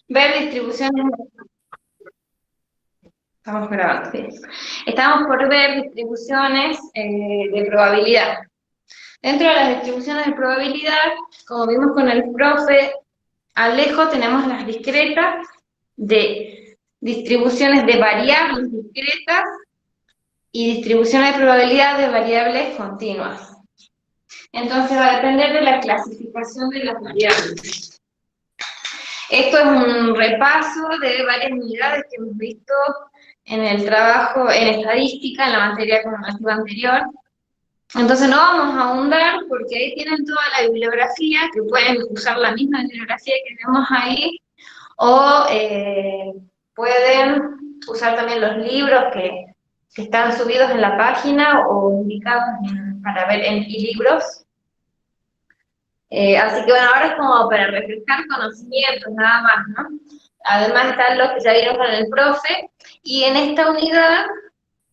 Ver distribuciones. Estamos grabando, bien. Estamos por ver distribuciones de probabilidad. Dentro de las distribuciones de probabilidad, como vimos con el profe Alejo, tenemos las discretas de distribuciones de variables discretas y distribuciones de probabilidad de variables continuas. Entonces va a depender de la clasificación de las variables. Esto es un repaso de varias unidades que hemos visto en el trabajo en estadística, en la materia comparativa anterior. Entonces no vamos a ahondar porque ahí tienen toda la bibliografía, que pueden usar la misma bibliografía que tenemos ahí, o pueden usar también los libros que están subidos en la página o indicados para ver en libros. Así que bueno, ahora es como para refrescar conocimientos nada más, ¿no? Además están los que ya vieron con el profe, y en esta unidad,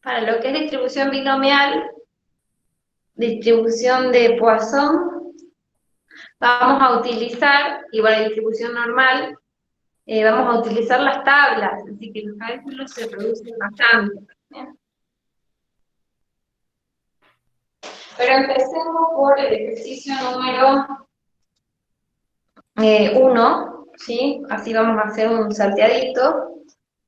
para lo que es distribución binomial, distribución de Poisson, vamos a utilizar, y bueno, distribución normal, vamos a utilizar las tablas, así que los cálculos se producen bastante. ¿Bien? Pero empecemos por el ejercicio número 1, ¿sí? Así vamos a hacer un salteadito,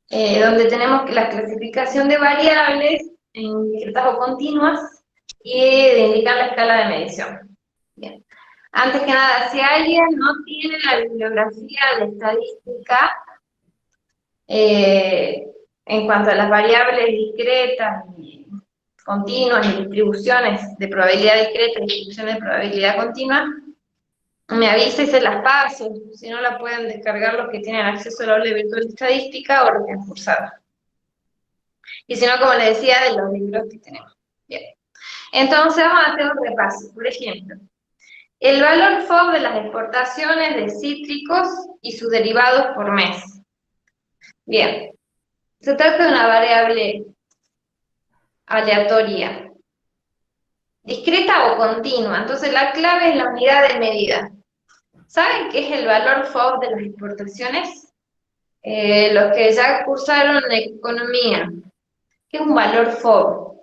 donde tenemos la clasificación de variables en discretas o continuas y de indicar la escala de medición. Bien. Antes que nada, si alguien no tiene la bibliografía de estadística eh, en cuanto a las variables discretas y continuas y distribuciones de probabilidad discreta y distribuciones de probabilidad continua, me avisa y se las paso. Si no, la pueden descargar los que tienen acceso al aula virtual de estadística o los que han cursado. Y si no, como les decía, de los libros que tenemos. Bien. Entonces vamos a hacer un repaso. Por ejemplo, el valor FOB de las exportaciones de cítricos y sus derivados por mes. Bien, se trata de una variable aleatoria, discreta o continua. Entonces la clave es la unidad de medida. ¿Saben qué es el valor FOB de las exportaciones? Los que ya cursaron economía. ¿Qué es un valor FOB?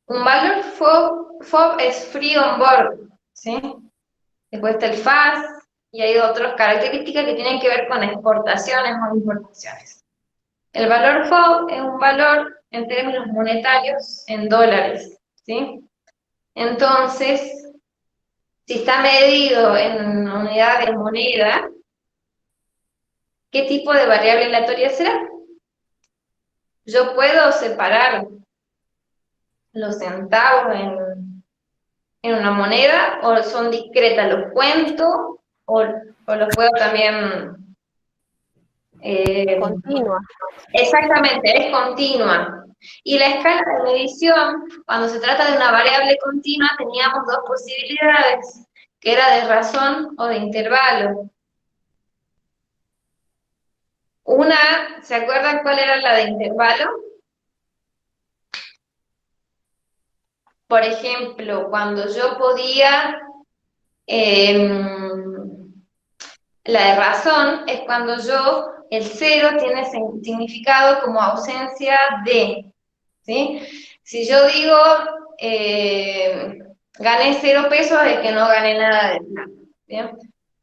Un valor FOB es free on board, ¿sí? Después está el FAS, y hay otras características que tienen que ver con exportaciones o importaciones. El valor FOB es un valor en términos monetarios en dólares, ¿sí? Entonces, si está medido en unidad de moneda, ¿qué tipo de variable aleatoria será? Yo puedo separar los centavos en una moneda, o son discretas, los cuento, o los puedo también... Continua. exactamente, es continua. Y la escala de medición, cuando se trata de una variable continua, teníamos dos posibilidades, que era de razón o de intervalo. Una, ¿se acuerdan cuál era la de intervalo? Por ejemplo, cuando yo podía, la de razón es cuando el cero tiene significado como ausencia de, ¿sí? Si yo digo, gané 0 pesos, es que no gané nada de plata, ¿bien?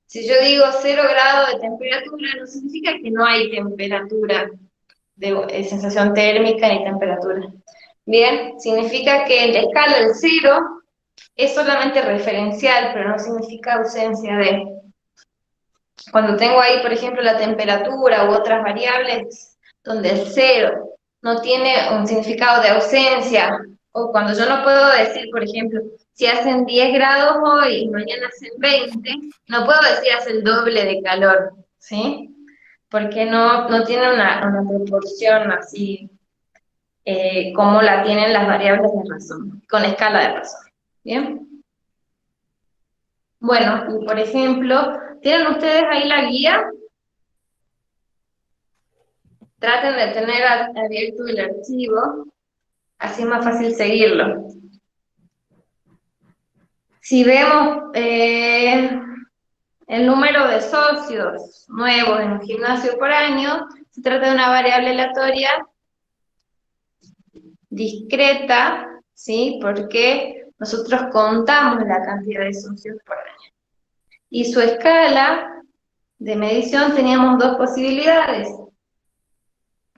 Si yo digo 0 grados de temperatura, no significa que no hay temperatura, de sensación térmica ni temperatura. Bien, significa que en la escala del 0 es solamente referencial, pero no significa ausencia de. Cuando tengo ahí, por ejemplo, la temperatura u otras variables, donde el 0 no tiene un significado de ausencia, o cuando yo no puedo decir, por ejemplo, si hacen 10 grados hoy y mañana hacen 20, no puedo decir hace el doble de calor, ¿sí? Porque no tiene una proporción así como la tienen las variables de razón, con escala de razón. ¿Bien? Bueno, y por ejemplo, ¿tienen ustedes ahí la guía? Traten de tener abierto el archivo, así es más fácil seguirlo. Si vemos, el número de socios nuevos en un gimnasio por año, se trata de una variable aleatoria discreta, ¿sí? Porque nosotros contamos la cantidad de socios por año. Y su escala de medición teníamos dos posibilidades.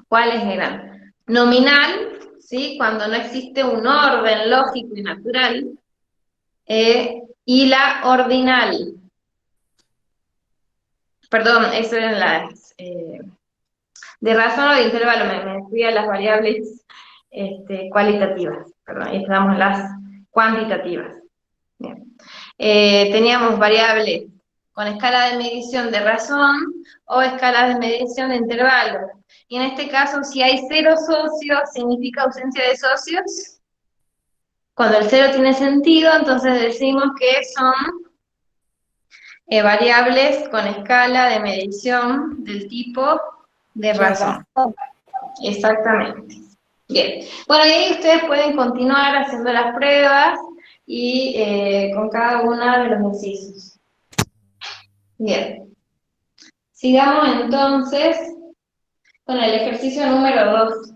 ¿Cuáles eran? Nominal, ¿sí? Cuando no existe un orden lógico y natural, y la ordinal. Perdón, eso eran las de razón o de intervalo, me fui a las variables cualitativas, perdón, y estamos en las cuantitativas. Bien. Teníamos variables con escala de medición de razón o escala de medición de intervalo. Y en este caso, si hay 0 socios, significa ausencia de socios. Cuando el 0 tiene sentido, entonces decimos que son variables con escala de medición del tipo de De razón. razón. Exactamente. Bien. Bueno, y ahí ustedes pueden continuar haciendo las pruebas y con cada uno de los incisos. Bien. Sigamos entonces con el ejercicio número 2.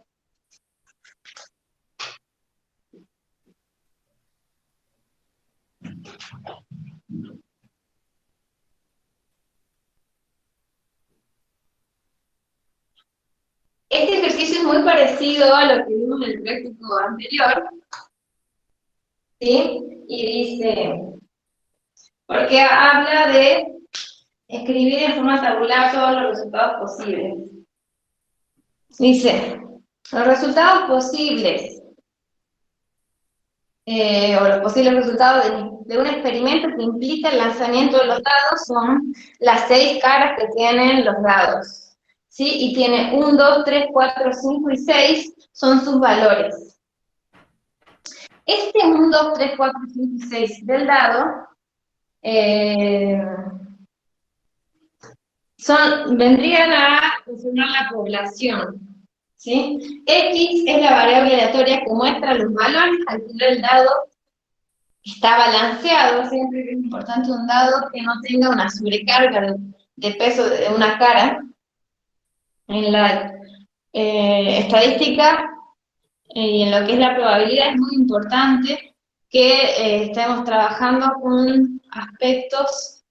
Este ejercicio es muy parecido a lo que vimos en el práctico anterior, ¿sí? Y dice, porque habla de escribir en forma tabular todos los resultados posibles. Dice, los resultados posibles, o los posibles resultados de un experimento que implica el lanzamiento de los dados son las 6 caras que tienen los dados, ¿sí? Y tiene 1, 2, 3, 4, 5 y 6 son sus valores. Este 1, 2, 3, 4, 5 y 6 del dado vendrían a confirmar la población, ¿sí? X es la variable aleatoria que muestra los valores al final del dado. Está balanceado, siempre que es importante un dado que no tenga una sobrecarga de peso de una cara. En la estadística y en lo que es la probabilidad es muy importante que estemos trabajando con aspectos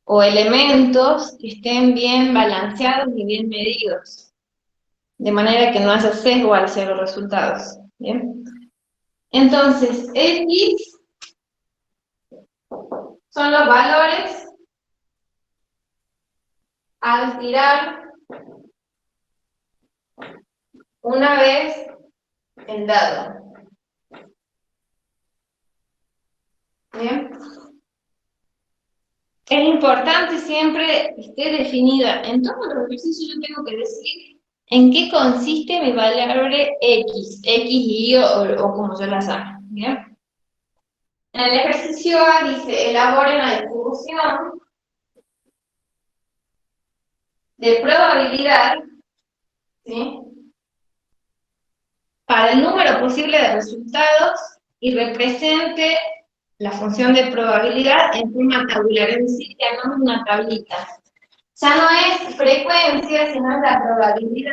o elementos que estén bien balanceados y bien medidos, de manera que no haya sesgo al hacer los resultados. ¿Bien? Entonces, X son los valores al tirar una vez el dado. ¿Bien? Es importante siempre que esté definida. En todos los ejercicios yo tengo que decir en qué consiste mi variable X, Y o como yo la llamo. ¿Bien? En el ejercicio A dice, elaboren la distribución de probabilidad, ¿sí?, para el número posible de resultados y represente la función de probabilidad en forma tabular, es decir, que hagamos una tablita. Ya no es frecuencia, sino es la probabilidad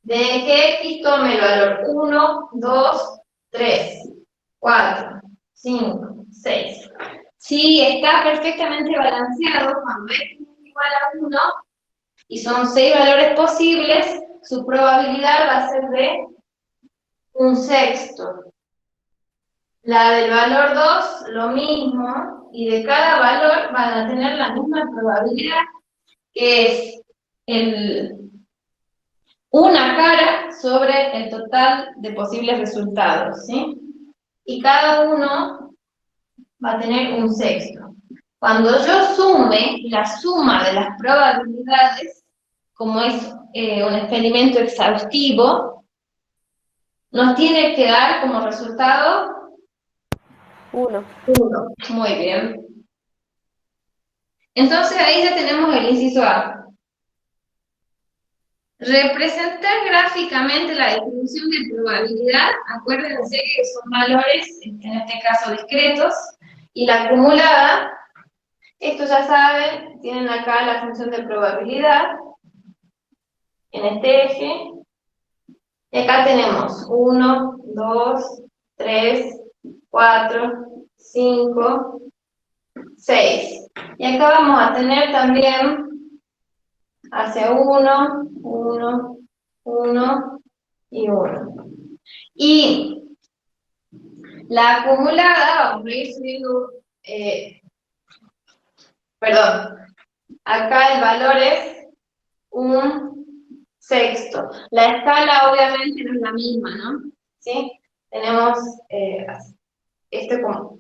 de que X tome el valor 1, 2, 3, 4, 5, 6. Si está perfectamente balanceado, cuando X es igual a 1, y son 6 valores posibles, su probabilidad va a ser de 1/6. La del valor 2, lo mismo, y de cada valor van a tener la misma probabilidad, que es una cara sobre el total de posibles resultados, ¿sí? Y cada uno va a tener 1/6. Cuando yo sume la suma de las probabilidades, como es un experimento exhaustivo, nos tiene que dar como resultado 1. 1. Muy bien. Entonces ahí ya tenemos el inciso A. Representar gráficamente la distribución de probabilidad, acuérdense que son valores, en este caso discretos, y la acumulada Esto ya saben, tienen acá la función de probabilidad en este eje. Y acá tenemos 1, 2, 3, 4, 5, 6. Y acá vamos a tener también hacia 1, 1, 1 y 1. Y la acumulada, vamos a ir subiendo, perdón, acá el valor es 1/6. La escala obviamente no es la misma, ¿no? ¿Sí? Tenemos esto como...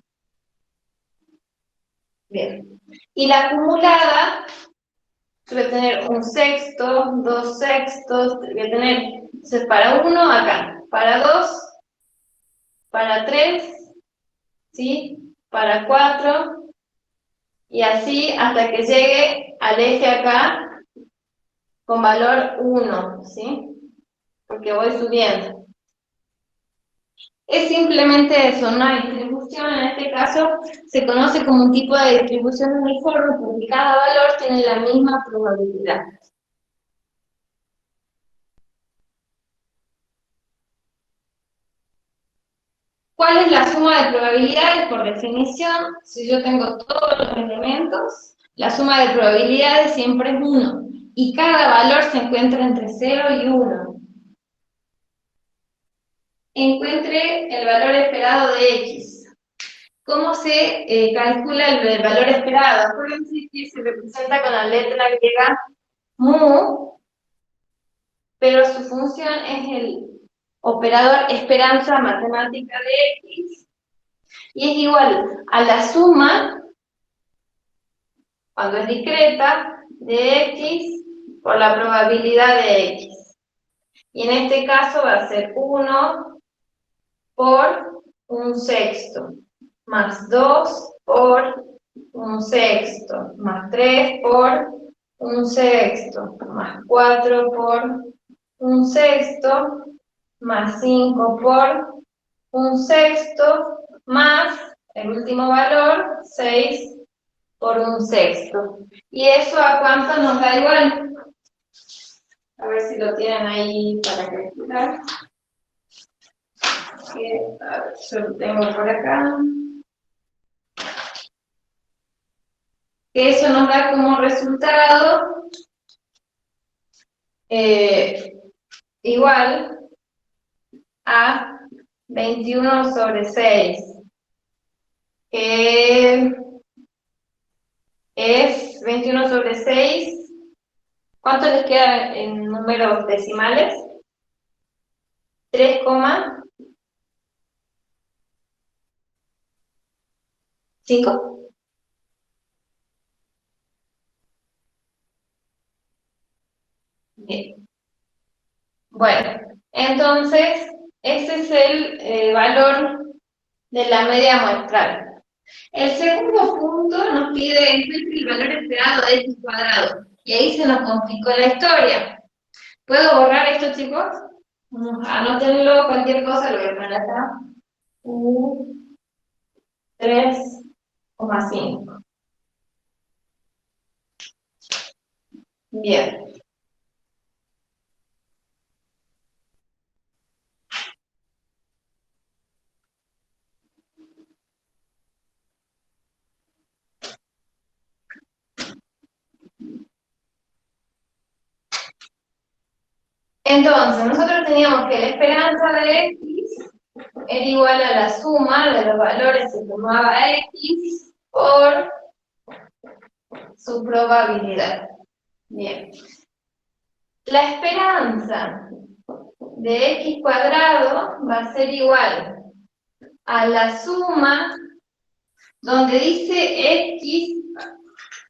Bien. Y la acumulada suele tener 1/6, 2/6, voy a tener, entonces para 1 acá, para 2, para 3, ¿sí? Para 4, y así hasta que llegue al eje acá con valor 1, ¿sí? Porque voy subiendo. Es simplemente eso, una distribución, en este caso se conoce como un tipo de distribución uniforme porque cada valor tiene la misma probabilidad. ¿Cuál es la suma de probabilidades? Por definición, si yo tengo todos los elementos, la suma de probabilidades siempre es 1, y cada valor se encuentra entre 0 y 1. Encuentre el valor esperado de X. ¿Cómo se calcula el valor esperado? Acuérdense que se representa con la letra griega mu, pero su función es el operador esperanza matemática de X, y es igual a la suma, cuando es discreta, de X por la probabilidad de X. Y en este caso va a ser 1 por 1/6, más 2 por 1/6, más 3 por 1/6, más 4 por 1/6, más 5 por 1/6, más el último valor, 6 por 1/6. ¿Y eso a cuánto nos da igual? A ver si lo tienen ahí para calcular. A ver, yo lo tengo por acá. Que eso nos da como resultado igual a 21/6, que es 21/6. ¿Cuánto les queda en números decimales? 3,5. Bien. Bueno, entonces, ese es el valor de la media muestral. El segundo punto nos pide encuentre el valor esperado de x cuadrado. Y ahí se nos complicó la historia. ¿Puedo borrar esto, chicos? Anótenlo, cualquier cosa lo voy a poner acá. 3,5. Bien. Entonces, nosotros teníamos que la esperanza de x era igual a la suma de los valores que tomaba x por su probabilidad. Bien. La esperanza de x cuadrado va a ser igual a la suma, donde dice x,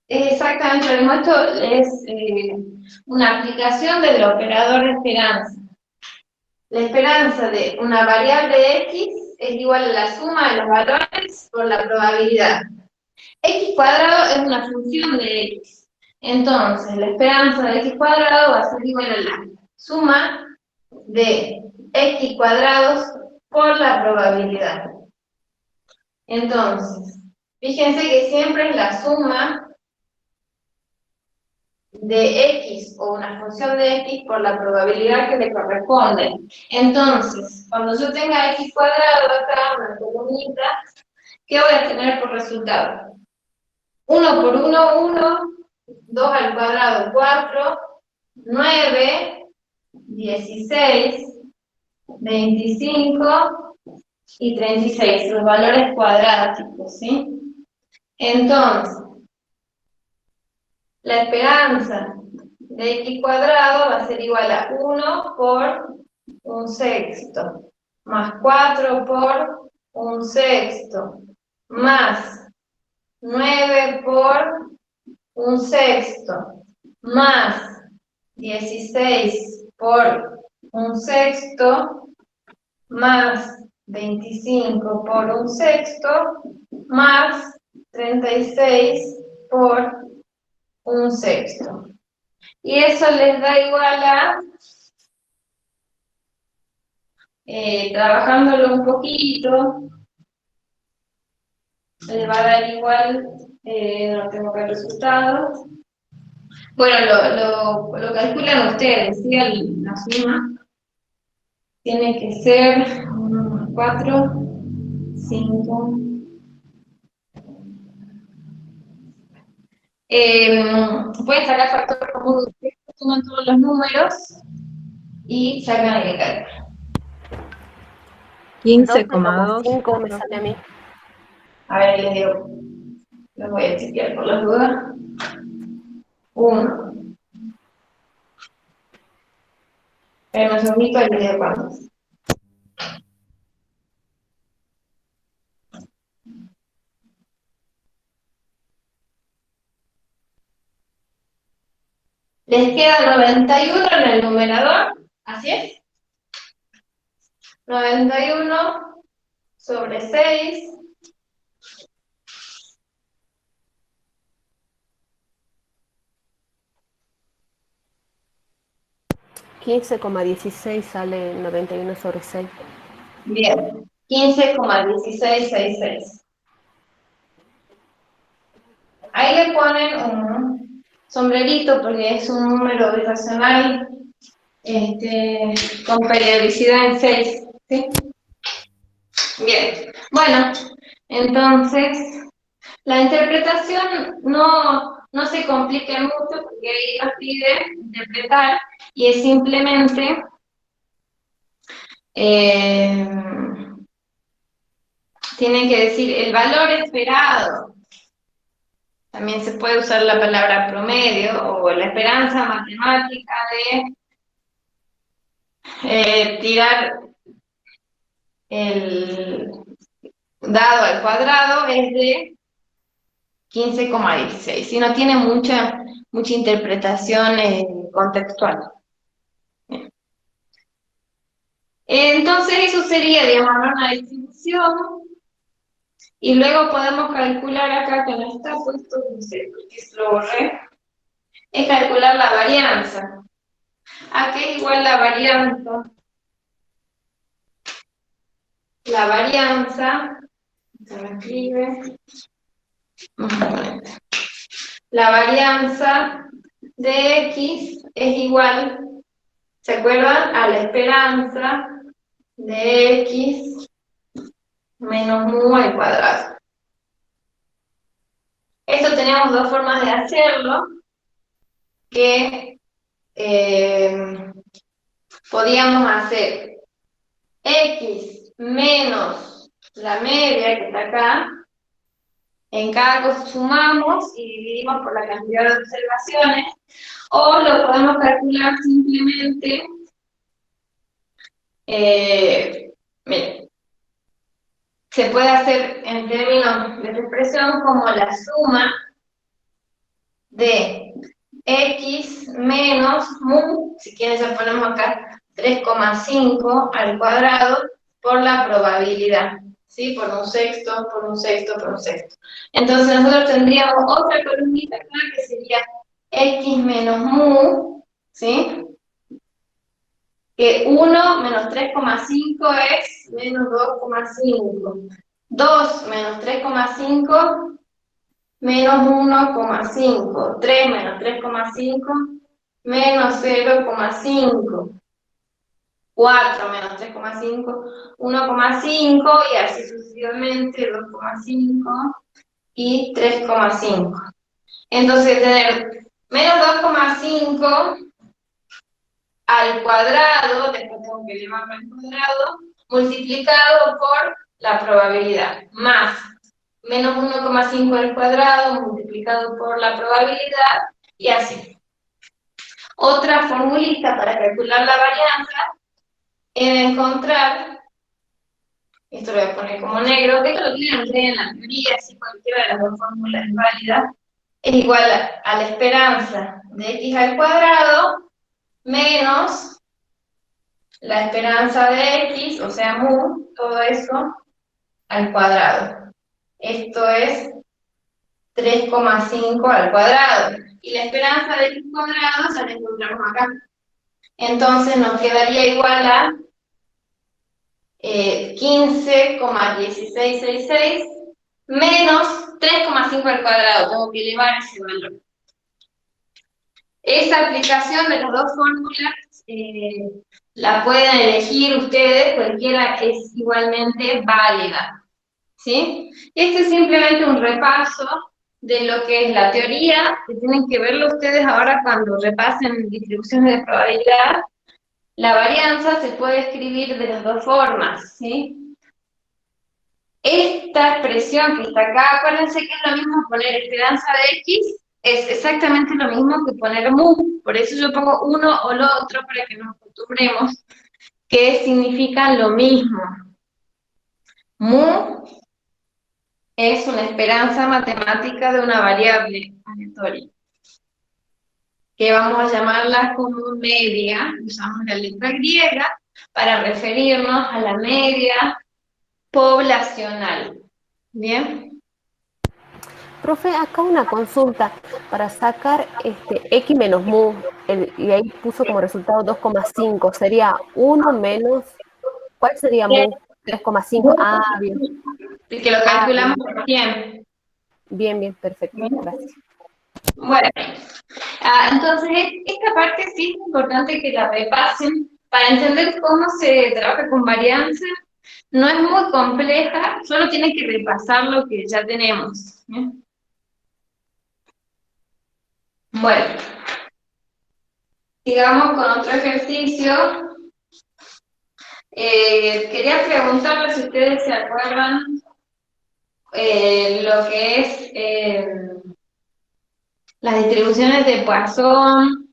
es exactamente lo mismo. Esto es una aplicación del operador de esperanza. La esperanza de una variable x es igual a la suma de los valores por la probabilidad. X cuadrado es una función de x. Entonces, la esperanza de x cuadrado va a ser igual a la suma de x cuadrados por la probabilidad. Entonces, Fíjense que siempre es la suma de x o una función de x por la probabilidad que le corresponde. Entonces, cuando yo tenga x cuadrado acá, una columnita, ¿qué voy a tener por resultado? 1 por 1, 1, 2 al cuadrado, 4, 9, 16, 25 y 36, los valores cuadráticos, ¿sí? Entonces, la esperanza de x cuadrado va a ser igual a 1 por un sexto, más 4 por un sexto, más 9 por un sexto, más 16 por un sexto, más 25 por un sexto, más 36 por un sexto. Y eso les da igual a, trabajándolo un poquito, les va a dar igual, no tengo que el resultado. Bueno, lo calculan ustedes, ¿sí? La suma tiene que ser 4, 5. Pueden sacar factor común, ustedes suman todos los números y sacan el cálculo. 15,2. 12,5 me sale a mí. A ver, les digo, los voy a chequear por las dudas. 1. Pero un segundito y les digo cuántos. Les queda 91 en el numerador, ¿así es? 91 sobre 6. 15,16 sale 91 sobre 6. Bien, 15,1666. Ahí le ponen un sombrerito porque es un número irracional con periodicidad en 6, ¿sí? Bien, bueno, entonces la interpretación no se complique mucho porque ahí nos pide interpretar y es simplemente tienen que decir el valor esperado. También se puede usar la palabra promedio o la esperanza matemática de tirar el dado al cuadrado es de 15,16. Y no tiene mucha interpretación contextual. Entonces eso sería, digamos, una distribución. Y luego podemos calcular acá, que no está puesto, no sé por qué lo borré, es calcular la varianza. ¿A qué es igual la varianza? La varianza, se me escribe, la varianza de x es igual, ¿se acuerdan? A la esperanza de x menos mu al cuadrado. Esto tenemos dos formas de hacerlo, que podíamos hacer x menos la media que está acá, en cada cosa sumamos y dividimos por la cantidad de observaciones, o lo podemos calcular simplemente, miren, se puede hacer en términos de expresión como la suma de x menos mu, si quieren ya ponemos acá 3,5 al cuadrado, por la probabilidad, ¿sí? Por un sexto, por un sexto, por un sexto. Entonces nosotros tendríamos otra columnita acá que sería x menos mu, ¿sí? Que 1 menos 3,5 es menos 2,5. 2 menos 3,5 menos 1,5. 3 menos 3,5 menos 0,5. 4 menos 3,5, 1,5 y así sucesivamente 2,5 y 3,5. Entonces tener menos 2,5 al cuadrado, después tengo que elevarlo al cuadrado, multiplicado por la probabilidad, más menos 1,5 al cuadrado multiplicado por la probabilidad, y así. Otra formulita para calcular la varianza es encontrar, esto lo voy a poner como negro, que esto lo tienen en la teoría, si cualquiera de las dos fórmulas es válida, es igual a la esperanza de x al cuadrado menos la esperanza de x, o sea, mu, todo eso, al cuadrado. Esto es 3,5 al cuadrado. Y la esperanza de x cuadrado se la encontramos acá. Entonces nos quedaría igual a 15,1666 menos 3,5 al cuadrado. Tengo que elevar ese valor. Esa aplicación de las dos fórmulas la pueden elegir ustedes, cualquiera es igualmente válida, ¿sí? Este es simplemente un repaso de lo que es la teoría, que tienen que verlo ustedes ahora cuando repasen distribuciones de probabilidad. La varianza se puede escribir de las dos formas, ¿sí? Esta expresión que está acá, acuérdense que es lo mismo poner esperanza de x, es exactamente lo mismo que poner mu, por eso yo pongo uno o lo otro para que nos acostumbremos, que significan lo mismo. Mu es una esperanza matemática de una variable aleatoria, que vamos a llamarla como media, usamos la letra griega para referirnos a la media poblacional. ¿Bien? Profe, acá una consulta para sacar x menos mu, y ahí puso como resultado 2,5, sería 1 menos, ¿cuál sería mu? 3,5. Ah, bien. Que lo Ah, calculamos bien. recién. Bien, bien, perfecto. Gracias. Bueno, entonces esta parte sí es importante que la repasen para entender cómo se trabaja con varianza. No es muy compleja, solo tienen que repasar lo que ya tenemos. ¿Bien? Bueno, sigamos con otro ejercicio. Quería preguntarles si ustedes se acuerdan lo que es las distribuciones de Poisson,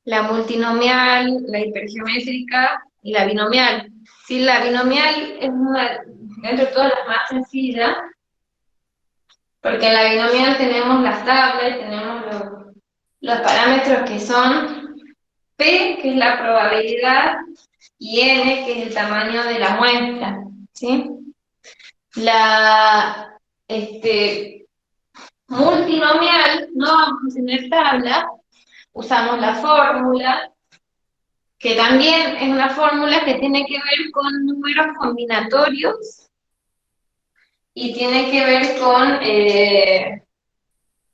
la multinomial, la hipergeométrica y la binomial. Sí, la binomial es una, dentro de todas las más sencillas, porque en la binomial tenemos las tablas, tenemos los parámetros que son P, que es la probabilidad, y N, que es el tamaño de la muestra, ¿sí? La multinomial no vamos a tener tabla, usamos la fórmula, que también es una fórmula que tiene que ver con números combinatorios y tiene que ver con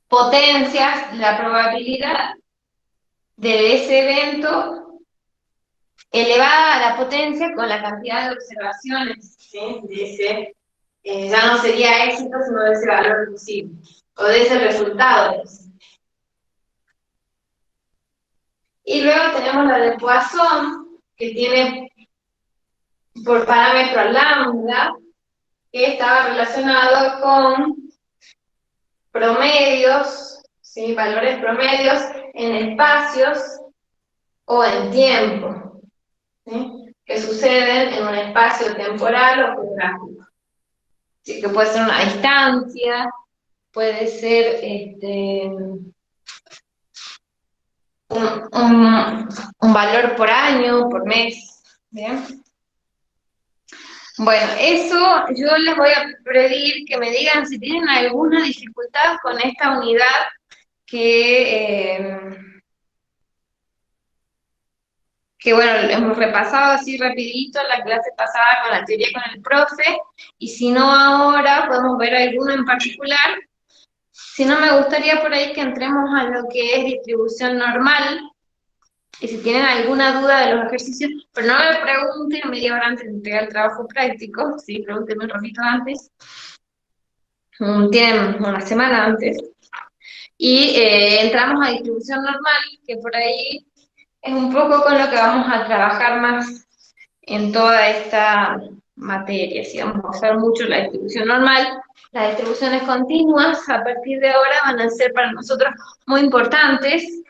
potencias, la probabilidad de ese evento elevada a la potencia con la cantidad de observaciones, ¿sí? De ese, ya no sería éxito, sino de ese valor posible, o de ese resultado. Y luego tenemos la de Poisson, que tiene por parámetro lambda, que estaba relacionado con promedios, ¿sí? Valores promedios en espacios o en tiempo, ¿sí? Que suceden en un espacio temporal o geográfico. Así que puede ser una distancia, puede ser un valor por año, por mes. ¿Bien? Bueno, eso yo les voy a pedir que me digan si tienen alguna dificultad con esta unidad que que bueno, hemos repasado así rapidito la clase pasada con la teoría con el profe, y si no ahora podemos ver alguno en particular. Si no, me gustaría por ahí que entremos a lo que es distribución normal, y si tienen alguna duda de los ejercicios, pero no me pregunten media hora antes de entregar el trabajo práctico, sí, pregúntenme un ratito antes, tienen una semana antes, y entramos a distribución normal, que por ahí es un poco con lo que vamos a trabajar más en toda esta materia. Si vamos a usar mucho la distribución normal, las distribuciones continuas a partir de ahora van a ser para nosotros muy importantes.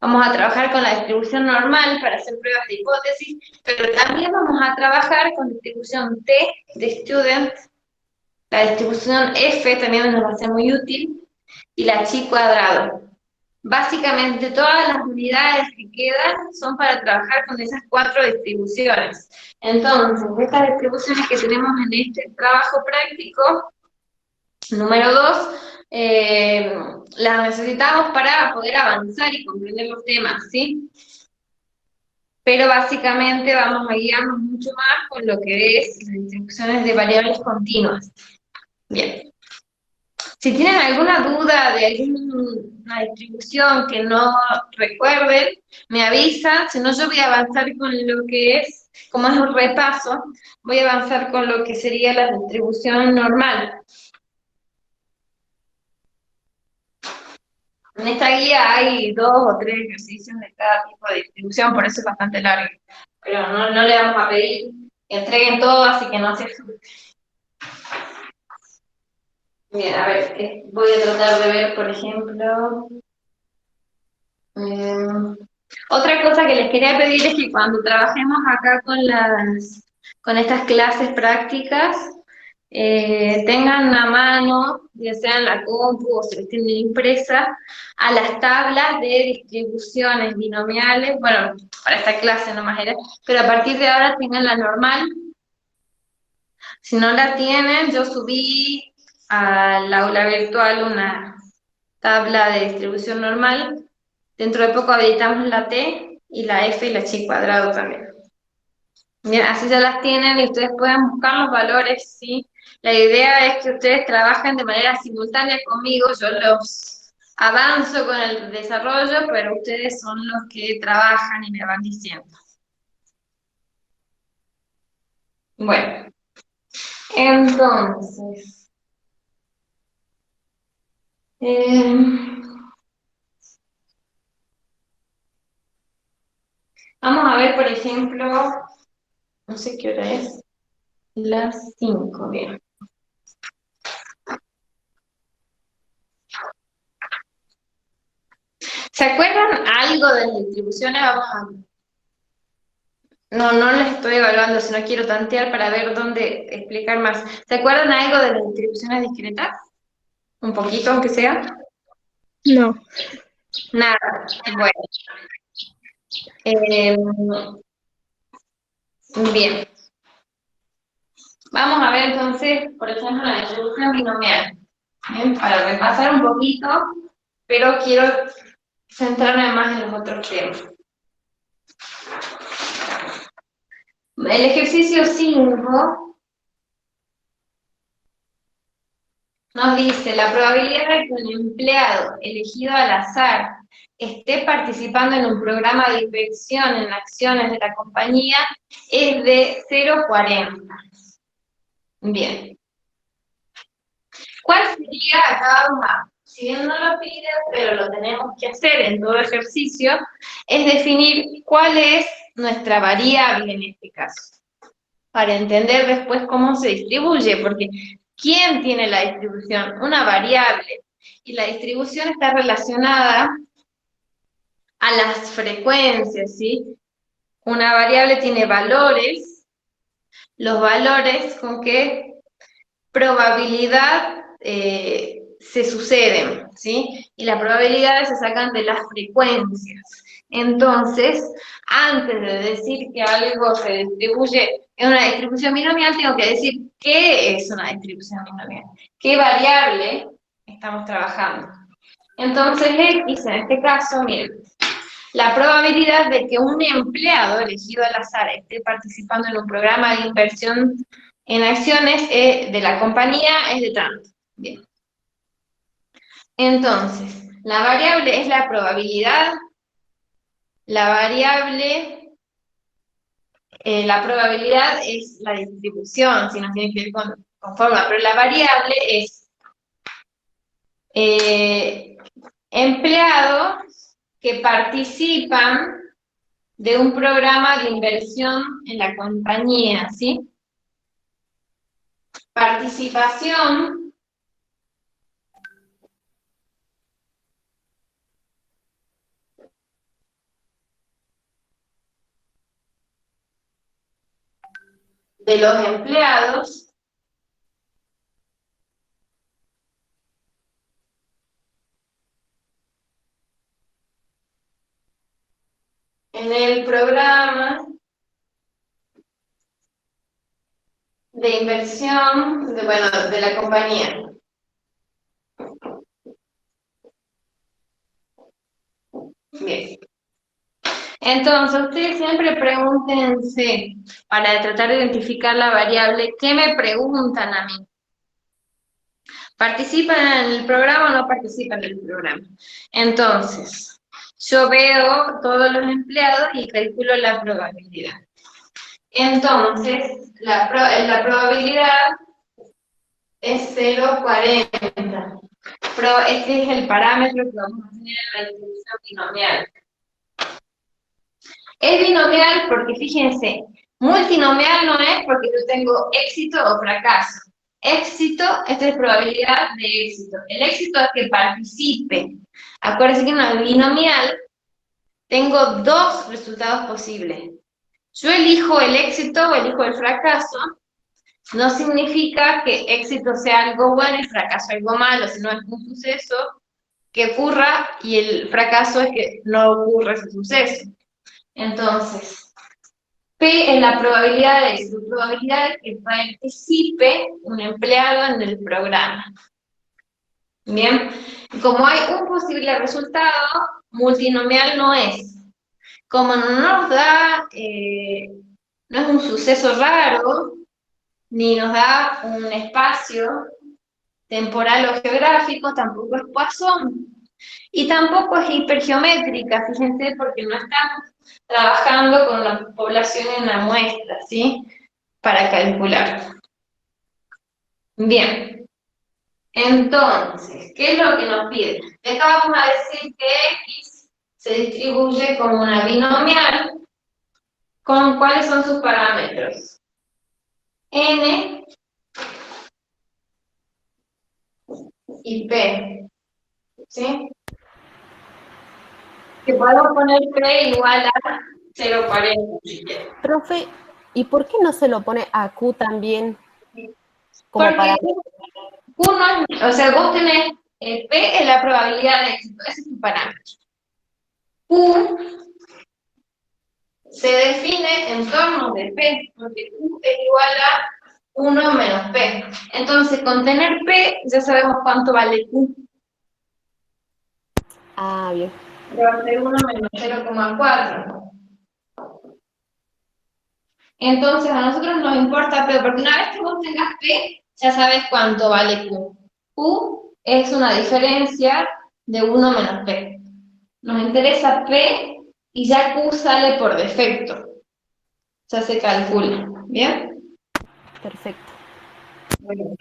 Vamos a trabajar con la distribución normal para hacer pruebas de hipótesis, pero también vamos a trabajar con distribución T de student, la distribución F también nos va a ser muy útil, y la chi cuadrado. Básicamente todas las unidades que quedan son para trabajar con esas 4 distribuciones. Entonces, estas distribuciones que tenemos en este trabajo práctico, número 2, las necesitamos para poder avanzar y comprender los temas, ¿sí? Pero básicamente vamos a guiarnos mucho más con lo que es las distribuciones de variables continuas. Bien. Si tienen alguna duda de alguna distribución que no recuerden, me avisan, si no yo voy a avanzar con lo que es, como es un repaso, voy a avanzar con lo que sería la distribución normal. En esta guía hay 2 o 3 ejercicios de cada tipo de distribución, por eso es bastante largo. Pero no le vamos a pedir que entreguen todo, así que no se asusten. Bien, a ver, voy a tratar de ver, por ejemplo... otra cosa que les quería pedir es que cuando trabajemos acá con estas clases prácticas, tengan a mano, ya sea en la compu o si les tienen impresa, a las tablas de distribuciones binomiales, bueno, para esta clase nomás era, pero a partir de ahora tengan la normal. Si no la tienen, yo subí al aula virtual una tabla de distribución normal. Dentro de poco habilitamos la T y la F y la chi cuadrado también. Bien, así ya las tienen y ustedes pueden buscar los valores, ¿sí? La idea es que ustedes trabajen de manera simultánea conmigo, yo los avanzo con el desarrollo, pero ustedes son los que trabajan y me van diciendo. Bueno, entonces... vamos a ver, por ejemplo, no sé qué hora es, las 5, bien. ¿Se acuerdan algo de las distribuciones? No les estoy evaluando, si no quiero tantear para ver dónde explicar más. ¿Se acuerdan algo de las distribuciones discretas? Un poquito, aunque sea. No. Nada. Bueno. Bien. Vamos a ver entonces, por ejemplo, la distribución binomial. Bien, para repasar un poquito, pero quiero centrarme más en los otros temas. El ejercicio 5 nos dice, la probabilidad de que un empleado elegido al azar esté participando en un programa de inversión en acciones de la compañía es de 0,40. Bien. ¿Cuál sería, acá vamos a, si bien no lo pide, pero lo tenemos que hacer en todo ejercicio, es definir cuál es nuestra variable en este caso, para entender después cómo se distribuye, porque ¿quién tiene la distribución? Una variable, y la distribución está relacionada a las frecuencias, ¿sí? Una variable tiene valores, los valores con qué probabilidad se suceden, ¿sí? Y las probabilidades se sacan de las frecuencias. Entonces, antes de decir que algo se distribuye en una distribución binomial, tengo que decir qué es una distribución binomial, qué variable estamos trabajando. Entonces, X, en este caso, miren, La probabilidad de que un empleado elegido al azar esté participando en un programa de inversión en acciones de la compañía es de tanto. Bien. Entonces, la variable es la probabilidad, la variable, la probabilidad es la distribución, si no tiene que ver con forma, pero la variable es empleados que participan de un programa de inversión en la compañía, ¿sí? Participación de los empleados en el programa de inversión de la compañía. Bien. Entonces, ustedes siempre pregúntense, para tratar de identificar la variable, ¿qué me preguntan a mí? ¿Participan en el programa o no participan en el programa? Entonces, yo veo todos los empleados y calculo la probabilidad. Entonces, la probabilidad es 0,40. Este es el parámetro que vamos a tener en la distribución binomial. Es binomial porque, fíjense, multinomial no es porque yo tengo éxito o fracaso. Éxito, esta es probabilidad de éxito. El éxito es que participe. Acuérdense que en una binomial tengo dos resultados posibles. Yo elijo el éxito o elijo el fracaso. No significa que éxito sea algo bueno y fracaso algo malo, sino es un suceso que ocurra y el fracaso es que no ocurra ese suceso. Entonces, P es la probabilidad de éxito, probabilidad de que participe un empleado en el programa. Bien, como hay un posible resultado, multinomial no es. Como no nos da, no es un suceso raro, ni nos da un espacio temporal o geográfico, tampoco es Poisson. Y tampoco es hipergeométrica, fíjense, porque no estamos trabajando con la población en la muestra, ¿sí? Para calcular. Bien. Entonces, ¿qué es lo que nos pide? Acá vamos a decir que X se distribuye como una binomial. ¿Con cuáles son sus parámetros? N y P. ¿Sí? Que podemos poner P igual a 0,40 si quieren. Profe, ¿y por qué no se lo pone a Q también como Porque para... Q no, o sea, vos tenés, P es la probabilidad de éxito, ese es tu parámetro. Q se define en torno de P, porque Q es igual a 1 menos P. Entonces, con tener P, ya sabemos cuánto vale Q. Ah, bien. Va a ser 1 menos 0,4. Entonces, a nosotros nos importa P, porque una vez que vos tengas P, ya sabes cuánto vale Q. Q es una diferencia de 1 menos P. Nos interesa P y ya Q sale por defecto. Ya se calcula. ¿Bien? Perfecto. Bueno.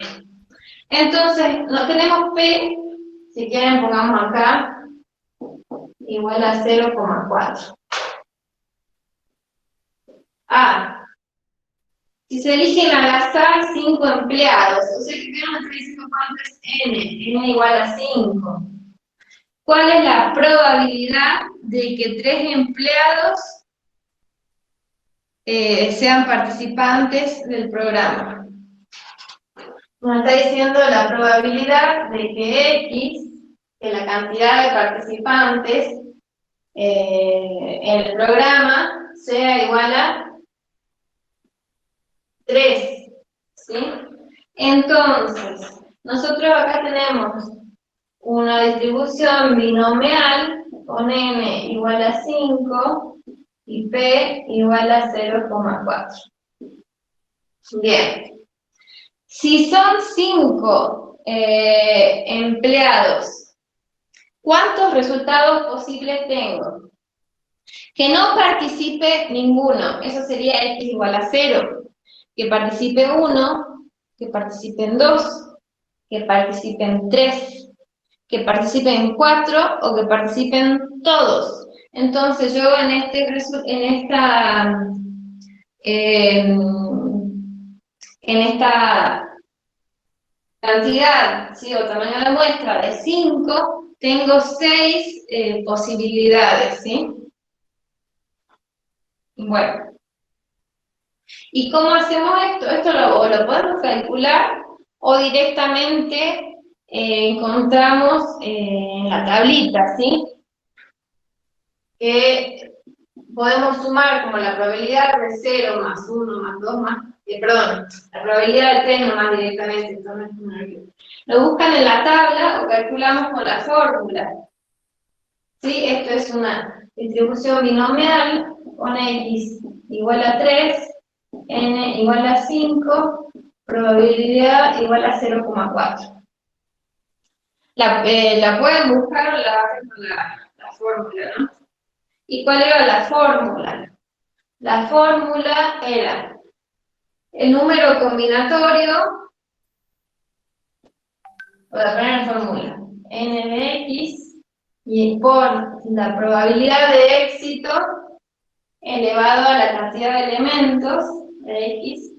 Entonces, no tenemos P, si quieren pongamos acá, igual a 0,4. A. Si se eligen al azar 5 empleados, o sea que tenemos que estar diciendo cuánto es N igual a 5. ¿Cuál es la probabilidad de que 3 empleados sean participantes del programa? Nos está diciendo la probabilidad de que X, que la cantidad de participantes en el programa, sea igual a 3. ¿Sí? Entonces, nosotros acá tenemos una distribución binomial con n igual a 5 y p igual a 0,4. Bien. Si son 5 empleados, ¿cuántos resultados posibles tengo? Que no participe ninguno, eso sería x igual a 0. Que participe 1, que participen 2, que participen 3, que participen 4 o que participen todos. Entonces yo en esta cantidad, ¿sí? O tamaño de muestra de 5, tengo 6 posibilidades, ¿sí? Bueno, ¿y cómo hacemos esto? Esto lo podemos calcular o directamente encontramos en la tablita, ¿sí? Que podemos sumar como la probabilidad de 0 más 1 más 2 más, perdón, la probabilidad de 3 nomás directamente, entonces lo buscan en la tabla o calculamos con la fórmula. ¿Sí? Esto es una distribución binomial con x igual a 3, n igual a 5, probabilidad igual a 0,4. La pueden buscar o la bajan con la fórmula, ¿no? ¿Y cuál era la fórmula? La fórmula era el número combinatorio, voy a poner en fórmula, n de x, y por la probabilidad de éxito elevado a la cantidad de elementos de x,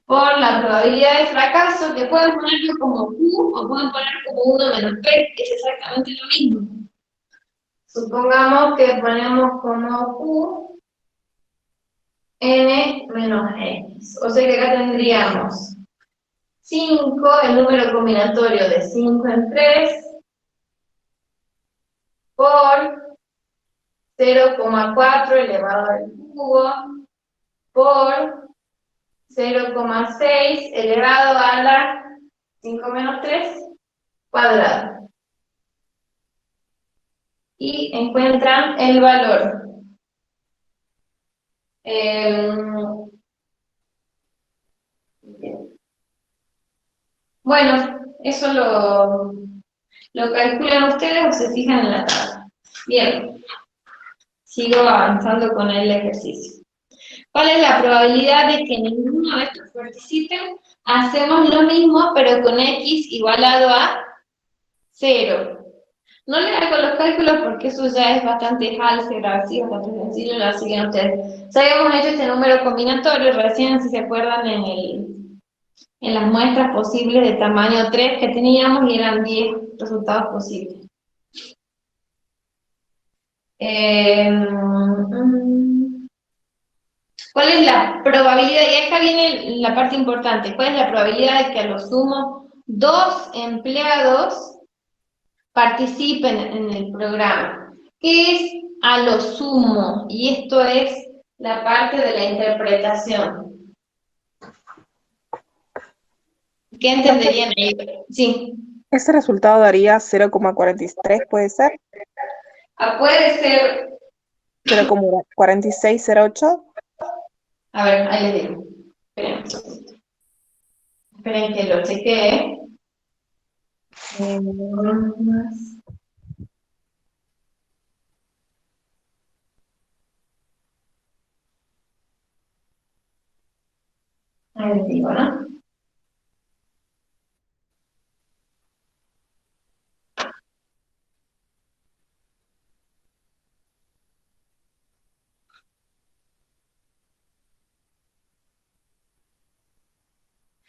por la probabilidad de fracaso, que pueden ponerlo como q o pueden poner como 1 menos p, que es exactamente lo mismo. Supongamos que ponemos como q n menos x. O sea que acá tendríamos 5, el número combinatorio de 5 en 3, por 0,4 elevado al cubo, por 0,6 elevado a la 5 menos 3 cuadrado. Y encuentran el valor. Bueno, eso lo calculan ustedes o se fijan en la tabla. Bien, sigo avanzando con el ejercicio. ¿Cuál es la probabilidad de que ninguno de estos participen? Hacemos lo mismo, pero con x igualado a 0. No le hago los cálculos porque eso ya es bastante álgebra, así, bastante sencillo, lo siguen ustedes. Ya habíamos hecho este número combinatorio, recién si se acuerdan en las muestras posibles de tamaño 3 que teníamos y eran 10 resultados posibles. ¿Cuál es la probabilidad? Y acá viene la parte importante. ¿Cuál es la probabilidad de que a lo sumo 2 empleados participen en el programa? ¿Qué es a lo sumo? Y esto es la parte de la interpretación. ¿Qué entenderían ahí? Sí. Ese resultado daría 0,43, ¿puede ser? Puede ser. 0,4608. A ver, ahí les digo. Esperen un segundo. Esperen que lo chequee. Ahí les digo, ¿no?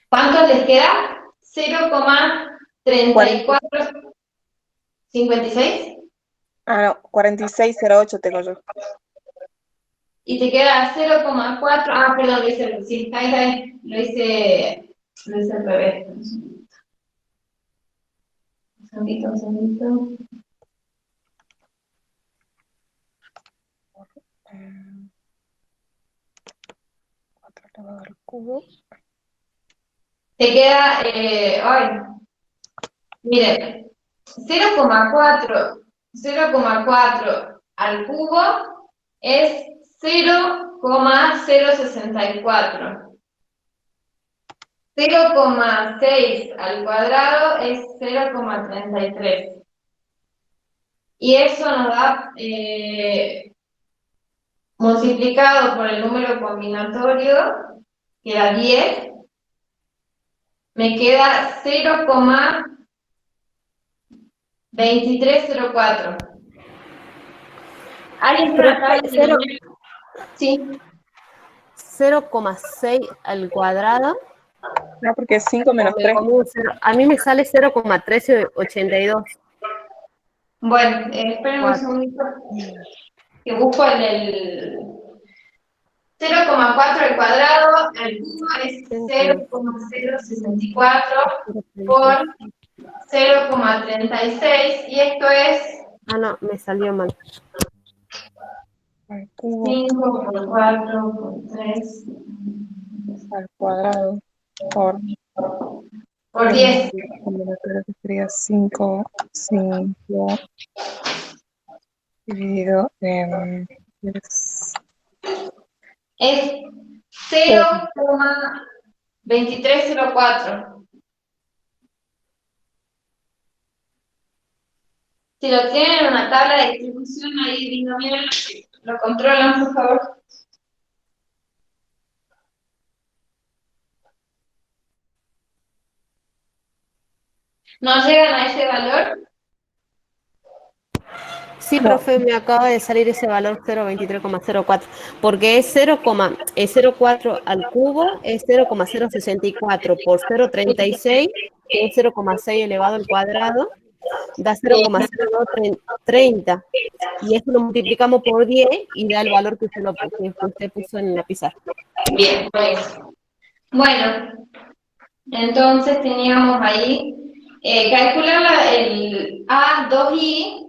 ¿Cuánto les queda? 0,3456. Ah, no, 4608 tengo yo. Y te queda 0,4. Ah, perdón, lo hice, sí, ahí, lo hice al revés. Un segundito. Elevado al cubo. Te queda, miren, 0,4 0,4 al cubo es 0,064. 0,6 al cuadrado es 0,33. Y eso nos da, multiplicado por el número combinatorio, que era 10, me queda 0,2304. ¿Alguien tiene una tabla de Cero- números? Sí. 0,6 al cuadrado. No, porque es 5 menos Me 3. comí un cero. A mí me sale 0,1382. Bueno, espérenme un segundito que busco el 0,4 al cuadrado al cubo es 0,064 por 0,36 y esto es Ah, no, me salió mal. Al cubo 5 por 4 por 3 al cuadrado por por el 10. combinatorio que sería 5 dividido en 10. Es 0,2304. Si lo tienen en una tabla de distribución ahí binomial, lo controlan, por favor. ¿No llegan a ese valor? Sí, profe, me acaba de salir ese valor 0,23,04, porque es 0,04 al cubo, es 0,064 por 0,36, que es 0,6 elevado al cuadrado, da 0,0230. Y esto lo multiplicamos por 10 y da el valor que usted puso en la pizarra. Bien, pues. Bueno, entonces teníamos ahí, calcular el A2i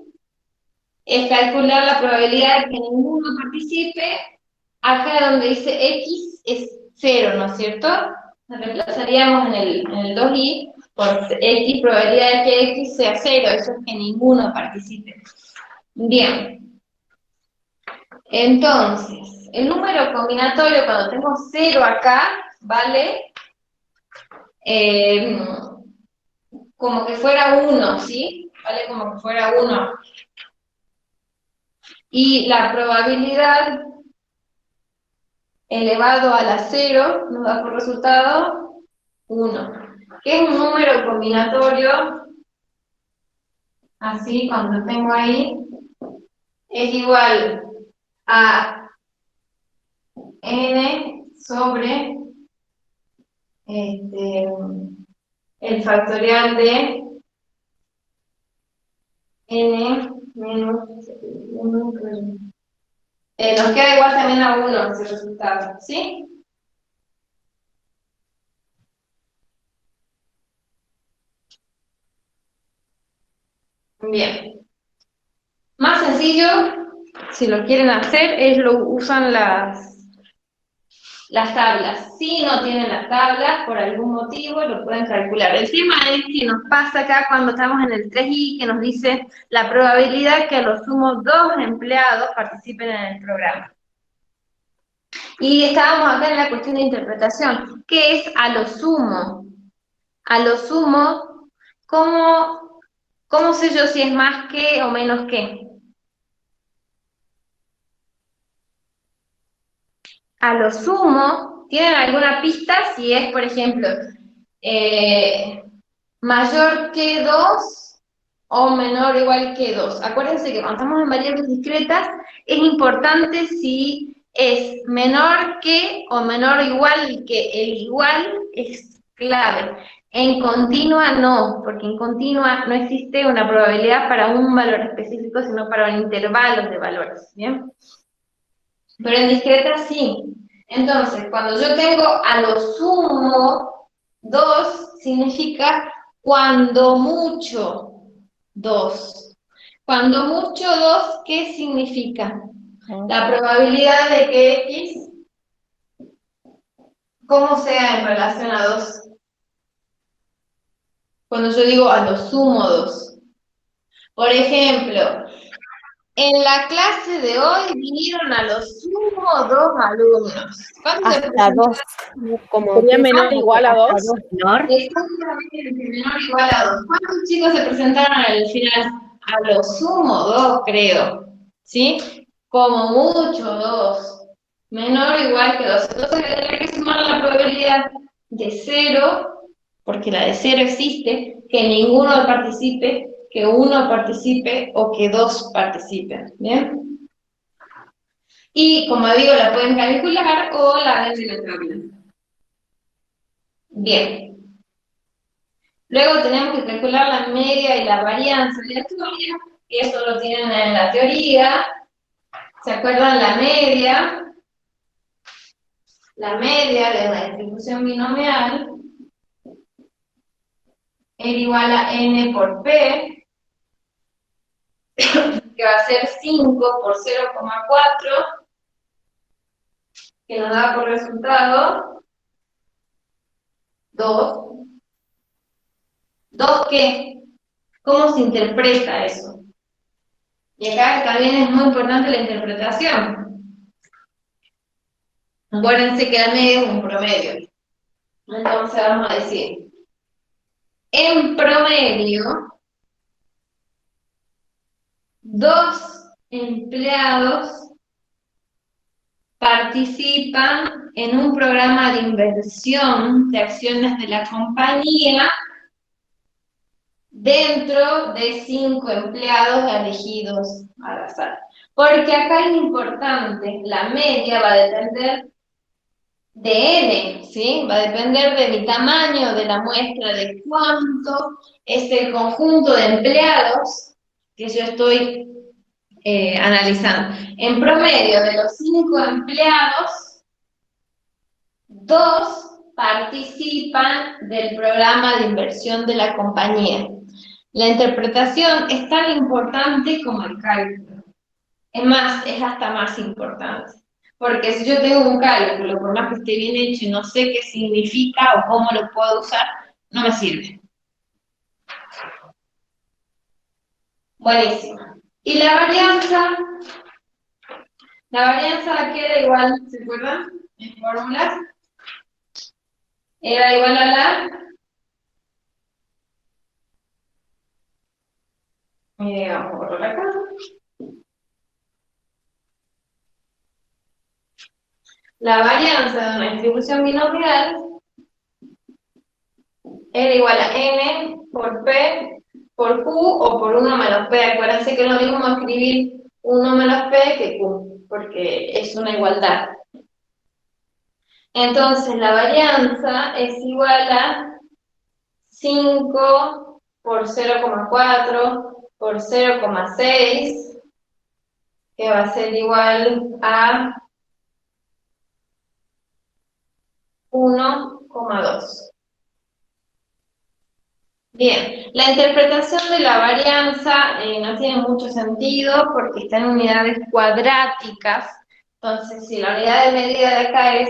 es calcular la probabilidad de que ninguno participe. Acá donde dice X es 0, ¿no es cierto? Reemplazaríamos en el 2i por X, probabilidad de que X sea 0, eso es que ninguno participe. Bien, entonces, el número combinatorio cuando tengo 0 acá, ¿vale? Como que fuera 1, ¿sí? ¿Vale? Como que fuera 1. Y la probabilidad elevado a la 0 nos da por resultado 1. Que es un número combinatorio, así cuando tengo ahí, es igual a n sobre el factorial de n menos 1. Nos queda igual también a 1 ese resultado, ¿sí? Bien. Más sencillo, si lo quieren hacer, es lo usan las tablas. Si no tienen las tablas, por algún motivo, lo pueden calcular. El tema es que nos pasa acá cuando estamos en el 3i, que nos dice la probabilidad que a lo sumo 2 empleados participen en el programa. Y estábamos acá en la cuestión de interpretación. ¿Qué es a lo sumo? A lo sumo, ¿cómo sé yo si es más que o menos que? A lo sumo, ¿tienen alguna pista si es, por ejemplo, mayor que 2 o menor o igual que 2? Acuérdense que cuando estamos en variables discretas, es importante si es menor que o menor o igual que. El igual es clave. En continua no, porque en continua no existe una probabilidad para un valor específico, sino para un intervalo de valores, ¿bien? Pero en discreta sí. Entonces, cuando yo tengo a lo sumo 2, significa cuando mucho 2. Cuando mucho 2, ¿qué significa? La probabilidad de que X, ¿cómo sea en relación a 2? Cuando yo digo a lo sumo 2. Por ejemplo, en la clase de hoy vinieron a lo sumo 2 alumnos. ¿Cuántos se Hasta dos, presentaron? como ¿Sería que menor o como que igual a hasta 2? dos, menor. Exactamente, menor o igual a 2. ¿Cuántos chicos se presentaron al final? A lo sumo 2, creo. ¿Sí? Como mucho 2. Menor o igual que 2. Entonces hay que sumar la probabilidad de 0, porque la de 0 existe, que ninguno participe, que uno participe o que 2 participen. ¿Bien? Y como digo, la pueden calcular o la ven de la tabla. Bien. Luego tenemos que calcular la media y la varianza aleatoria, y eso lo tienen en la teoría. ¿Se acuerdan la media? La media de la distribución binomial era igual a n por p, que va a ser 5 por 0,4, que nos da por resultado 2. ¿2 qué? ¿Cómo se interpreta eso? Y acá también es muy importante la interpretación. Acuérdense que la media es un promedio. Entonces vamos a decir, en promedio, 2 empleados participan en un programa de inversión de acciones de la compañía dentro de 5 empleados elegidos al azar. Porque acá es importante, la media va a depender de n, ¿sí? Va a depender de mi tamaño de la muestra, de cuánto es el conjunto de empleados que yo estoy analizando. En promedio, de los 5 empleados, 2 participan del programa de inversión de la compañía. La interpretación es tan importante como el cálculo. Es más, es hasta más importante. Porque si yo tengo un cálculo, por más que esté bien hecho y no sé qué significa o cómo lo puedo usar, no me sirve. Buenísimo. ¿Y la varianza? La varianza queda igual, ¿se acuerdan? En fórmulas. Era igual a vamos a borrar acá. La varianza de una distribución binomial era igual a n por p por q o por 1 menos p. Acuérdense que es lo mismo escribir 1 menos p que q, porque es una igualdad. Entonces, la varianza es igual a 5 por 0,4 por 0,6, que va a ser igual a 1,2. Bien, la interpretación de la varianza no tiene mucho sentido porque está en unidades cuadráticas. Entonces, si la unidad de medida de acá es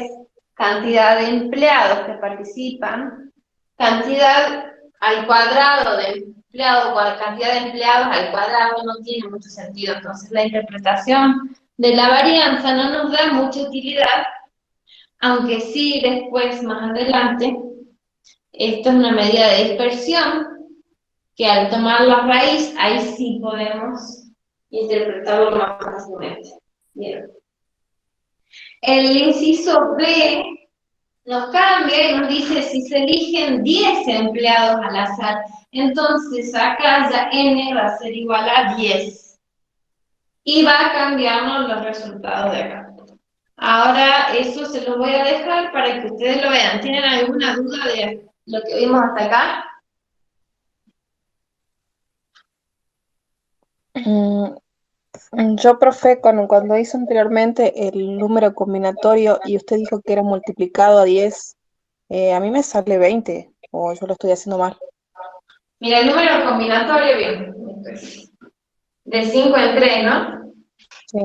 cantidad de empleados que participan, cantidad al cuadrado de empleados, cantidad de empleados al cuadrado no tiene mucho sentido. Entonces, la interpretación de la varianza no nos da mucha utilidad, aunque sí después, más adelante, esto es una medida de dispersión que al tomar la raíz, ahí sí podemos interpretarlo más fácilmente. Bien. El inciso B nos cambia y nos dice si se eligen 10 empleados al azar, entonces acá ya n va a ser igual a 10. Y va a cambiarnos los resultados de acá. Ahora eso se los voy a dejar para que ustedes lo vean. ¿Tienen alguna duda de lo que vimos hasta acá? Yo, profe, cuando hizo anteriormente el número combinatorio y usted dijo que era multiplicado a 10, a mí me sale 20, o yo lo estoy haciendo mal. Mira, el número combinatorio, bien, de 5 en 3, ¿no? Sí.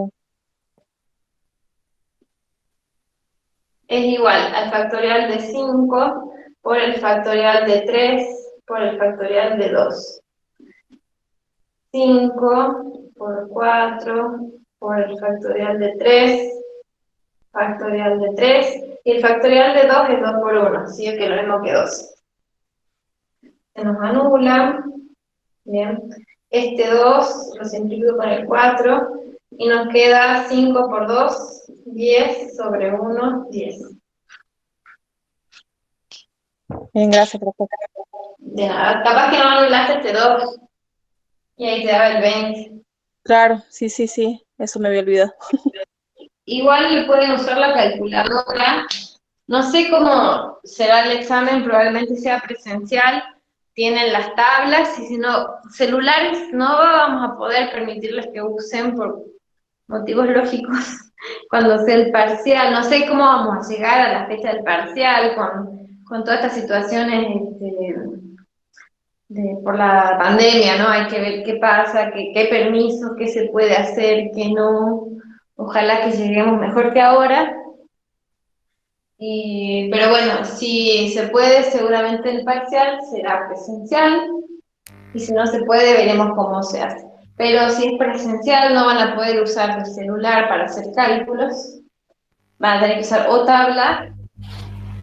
Es igual al factorial de 5 por el factorial de 3 por el factorial de 2. 5 por 4 por el factorial de 3, factorial de 3, y el factorial de 2 es 2 por 1, ¿sí? Que lo mismo que 2. Se nos anula, bien. Este 2 lo simplifico con el 4, y nos queda 5 por 2, 10 sobre 1, 10. Bien, gracias, profesor. De nada, capaz que no anulaste este 2, y ahí te daba el 20. Claro, sí, eso me había olvidado. Igual pueden usar la calculadora. No sé cómo será el examen, probablemente sea presencial. Tienen las tablas, y si no, celulares no vamos a poder permitirles que usen por motivos lógicos cuando sea el parcial. No sé cómo vamos a llegar a la fecha del parcial con todas estas situaciones por la pandemia, ¿no? Hay que ver qué pasa, qué permisos, qué se puede hacer, qué no. Ojalá que lleguemos mejor que ahora. Pero bueno, si se puede, seguramente el parcial será presencial, y si no se puede, veremos cómo se hace. Pero si es presencial, no van a poder usar el celular para hacer cálculos, van a tener que usar o tabla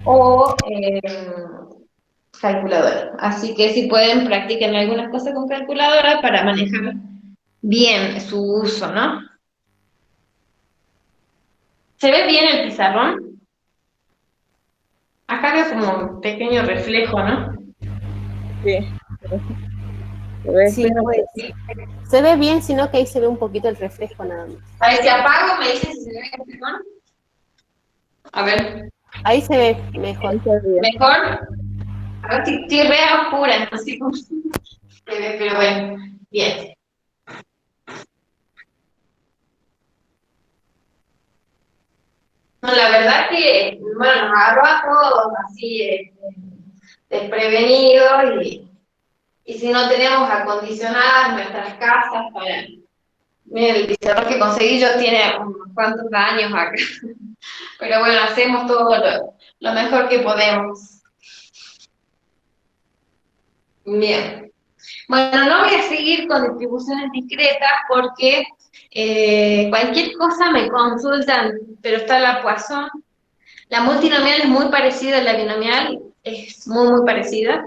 o calculadora. Así que si pueden, practiquen algunas cosas con calculadora para manejar bien su uso, ¿no? ¿Se ve bien el pizarrón? Acá veo como un pequeño reflejo, ¿no? Sí. A ver, Sí, espera. pues se ve bien, sino que ahí se ve un poquito el reflejo nada más. A ver, si apago, me dicen si se ve el pizarrón. A ver, Ahí se ve mejor. Ahí está bien. ¿mejor? A ver, si re oscura, no sé cómo se ve, pero bueno, bien. No, la verdad que, bueno, nos agarró a todos así, desprevenidos, y si no tenemos acondicionadas nuestras casas para... Miren, el pizarrón que conseguí yo tiene unos cuantos años acá, pero bueno, hacemos todo lo mejor que podemos. Bien. Bueno, no voy a seguir con distribuciones discretas porque cualquier cosa me consultan, pero está la Poisson. La multinomial es muy parecida a la binomial, es muy parecida.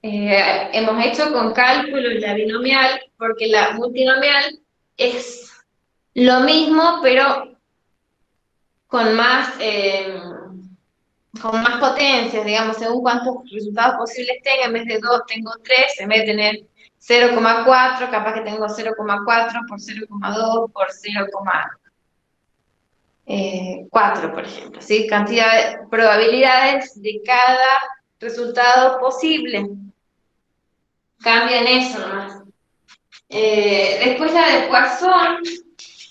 Hemos hecho con cálculo la binomial porque la multinomial es lo mismo, pero con más potencias, digamos, según cuántos resultados posibles tenga. En vez de 2 tengo 3, en vez de tener 0,4, capaz que tengo 0,4 por 0,2 por 0,4, por ejemplo, ¿sí? Cantidad de probabilidades de cada resultado posible. Cambian eso nomás. Después la de Poisson,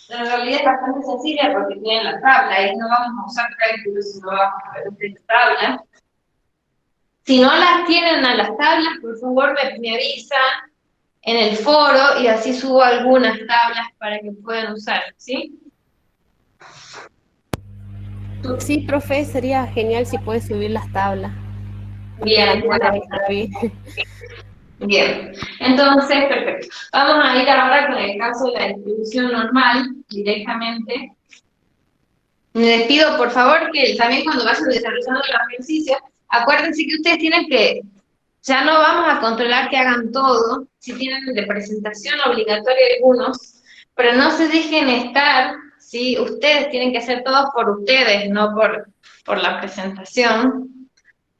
en realidad es bastante sencilla porque tienen la tabla, ahí no vamos a usar cálculos, sino vamos a ver ustedes tabla. Si no las tienen a las tablas, por favor me avisan en el foro y así subo algunas tablas para que puedan usar, ¿sí? Sí, profe, sería genial si puedes subir las tablas. Para Bien, mí bueno, está bien. bien. Entonces, perfecto. Vamos a ir ahora con el caso de la distribución normal, directamente. Les pido, por favor, que también cuando vayan desarrollando el ejercicio, acuérdense que ustedes tienen que, ya no vamos a controlar que hagan todo, si tienen de presentación obligatoria algunos, pero no se dejen estar, ¿sí? Ustedes tienen que hacer todo por ustedes, no por la presentación.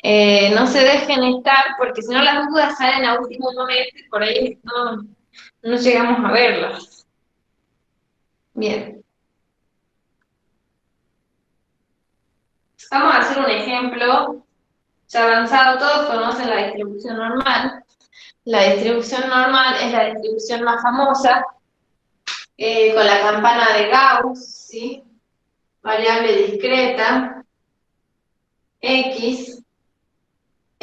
No se dejen estar, porque si no las dudas salen a último momento y por ahí no llegamos a verlas. Bien. Vamos a hacer un ejemplo. Ya avanzado, todos conocen la distribución normal. La distribución normal es la distribución más famosa, con la campana de Gauss, ¿sí? Variable discreta, X.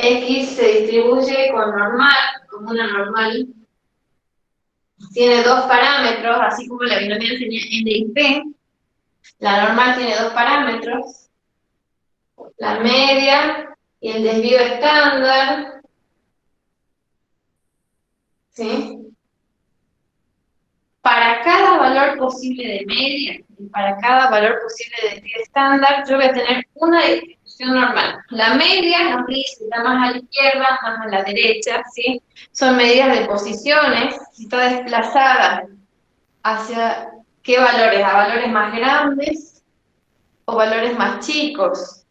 X se distribuye con normal, como una normal. Tiene dos parámetros, así como la binomial tenía N y P. La normal tiene dos parámetros, la media y el desvío estándar, ¿sí? para cada valor posible de media y para cada valor posible de desvío estándar, yo voy a tener una distribución normal. La media nos dice, está más a la izquierda, más a la derecha, ¿sí? Son medidas de posiciones, si está desplazada hacia qué valores, a valores más grandes o valores más chicos.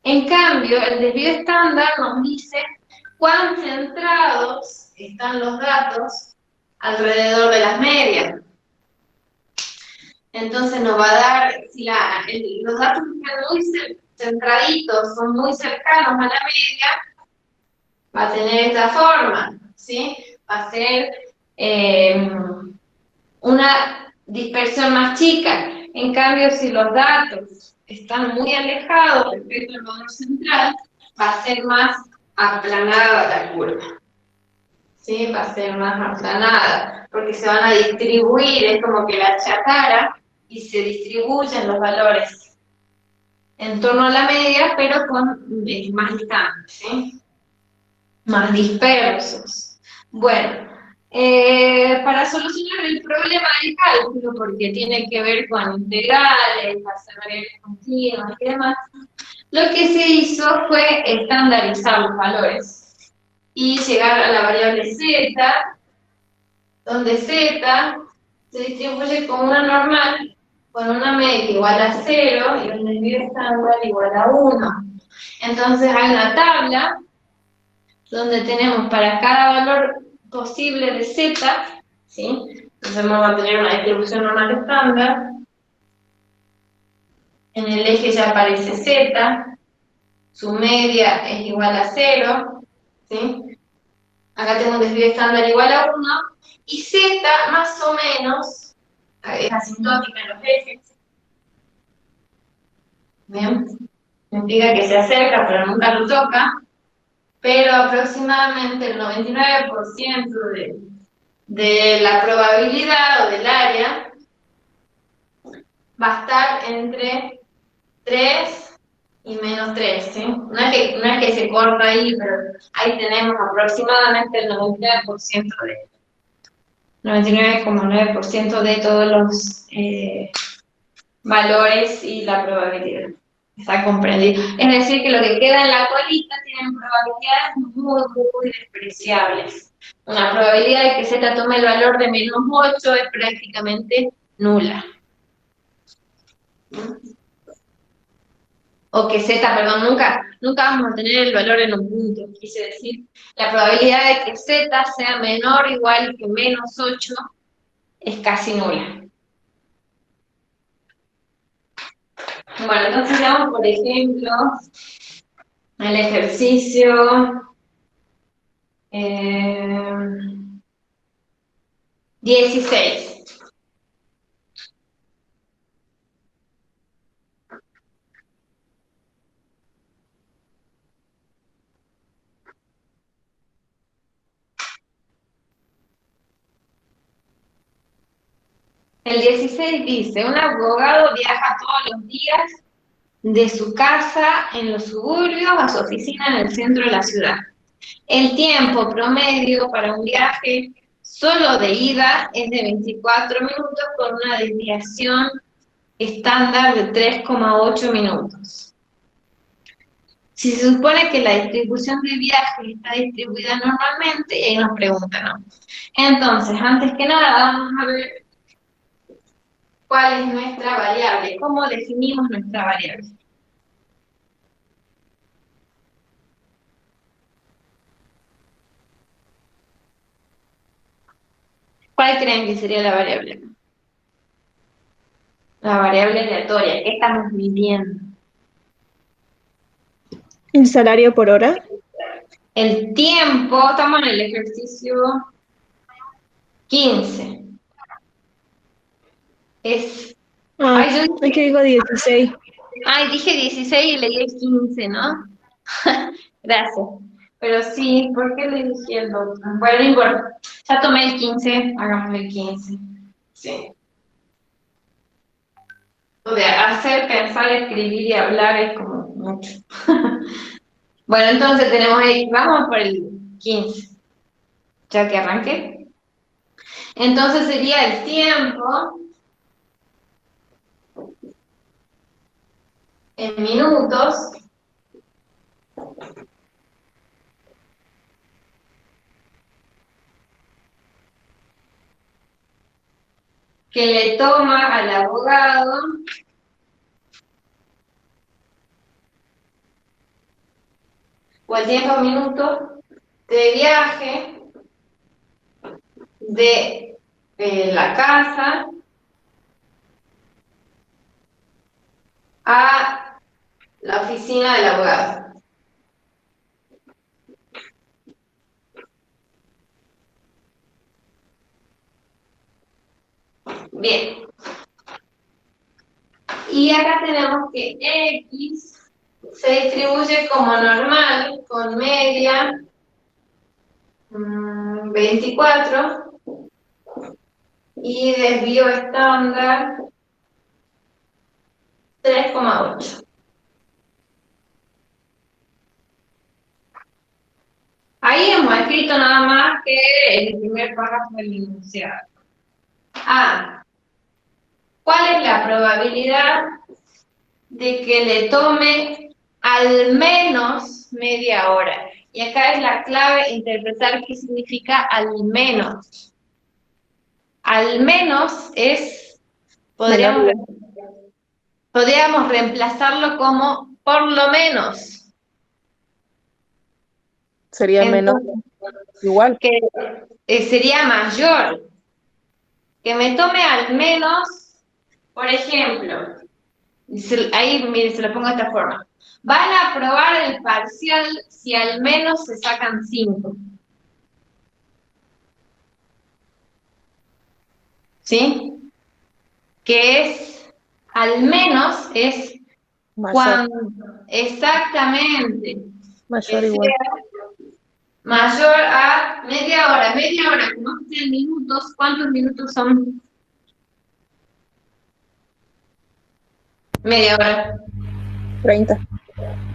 En cambio, el desvío estándar nos dice cuán centrados están los datos alrededor de las medias. Entonces nos va a dar, si los datos están muy centraditos, son muy cercanos a la media, va a tener esta forma, ¿sí? Va a ser una dispersión más chica. En cambio, si los datos están muy alejados respecto al valor central, va a ser más aplanada la curva. ¿Sí? Va a ser más aplanada, porque se van a distribuir, es como que la achacara y se distribuyen los valores en torno a la media, pero con más distantes, ¿sí? Más dispersos. Bueno, para solucionar el problema del cálculo, porque tiene que ver con integrales, hacer variables continuas y demás, lo que se hizo fue estandarizar los valores y llegar a la variable z, donde z se distribuye como una normal con una media igual a 0 y un desvío estándar igual a 1. Entonces hay una tabla donde tenemos para cada valor posible de z, ¿sí? Entonces vamos a tener una distribución normal estándar. En el eje ya aparece z, su media es igual a 0, ¿sí? Acá tengo un desvío estándar igual a 1, y z más o menos es asintótica en los ejes. Bien, significa que se acerca, pero nunca lo toca, pero aproximadamente el 99% de la probabilidad o del área va a estar entre 3 y menos 3, ¿sí? No es que se corta ahí, pero ahí tenemos aproximadamente el 99,9% de todos los valores y la probabilidad. Está comprendido. Es decir, que lo que queda en la colita tienen probabilidades muy, muy despreciables. Una probabilidad de que z tome el valor de menos 8 es prácticamente nula. O que z, perdón, nunca vamos a tener el valor en un punto. Quise decir, la probabilidad de que z sea menor o igual que menos 8 es casi nula. Bueno, entonces veamos, por ejemplo, el ejercicio 16. El 16 dice, un abogado viaja todos los días de su casa en los suburbios a su oficina en el centro de la ciudad. El tiempo promedio para un viaje solo de ida es de 24 minutos con una desviación estándar de 3,8 minutos. Si se supone que la distribución de viajes está distribuida normalmente, y ahí nos preguntan, ¿no? Entonces, antes que nada, vamos a ver cuál es nuestra variable, cómo definimos nuestra variable. ¿Cuál creen que sería la variable? La variable aleatoria, ¿qué estamos midiendo? ¿El salario por hora? El tiempo, estamos en el ejercicio 15. Es... Es que digo 16. Ay, dije 16 y leí el 15, ¿no? Gracias. Pero sí, ¿por qué le dije el otro? Bueno, no importa. Ya tomé el 15, hagamos el 15. Sí. O de hacer, pensar, escribir y hablar es como mucho. Bueno, entonces tenemos ahí, vamos por el 15. Ya que arranqué. Entonces sería el tiempo en minutos que le toma al abogado o el tiempo en minutos de viaje de la casa a la oficina del abogado. Bien. Y acá tenemos que X se distribuye como normal, con media 24 y desvío estándar 3,8. Ahí hemos escrito nada más que el primer párrafo del enunciado. A. ¿Cuál es la probabilidad de que le tome al menos media hora? Y acá es la clave interpretar qué significa al menos. Al menos es, podríamos reemplazarlo como por lo menos. Sería menos igual. Que sería mayor. Que me tome al menos, por ejemplo, ahí mire, se lo pongo de esta forma. Van a aprobar el parcial si al menos se sacan 5. ¿Sí? Que es, al menos es Mayor. cuando, exactamente, Mayor que igual. sea mayor a media hora. Media hora, como sean minutos, ¿cuántos minutos son? Media hora. 30.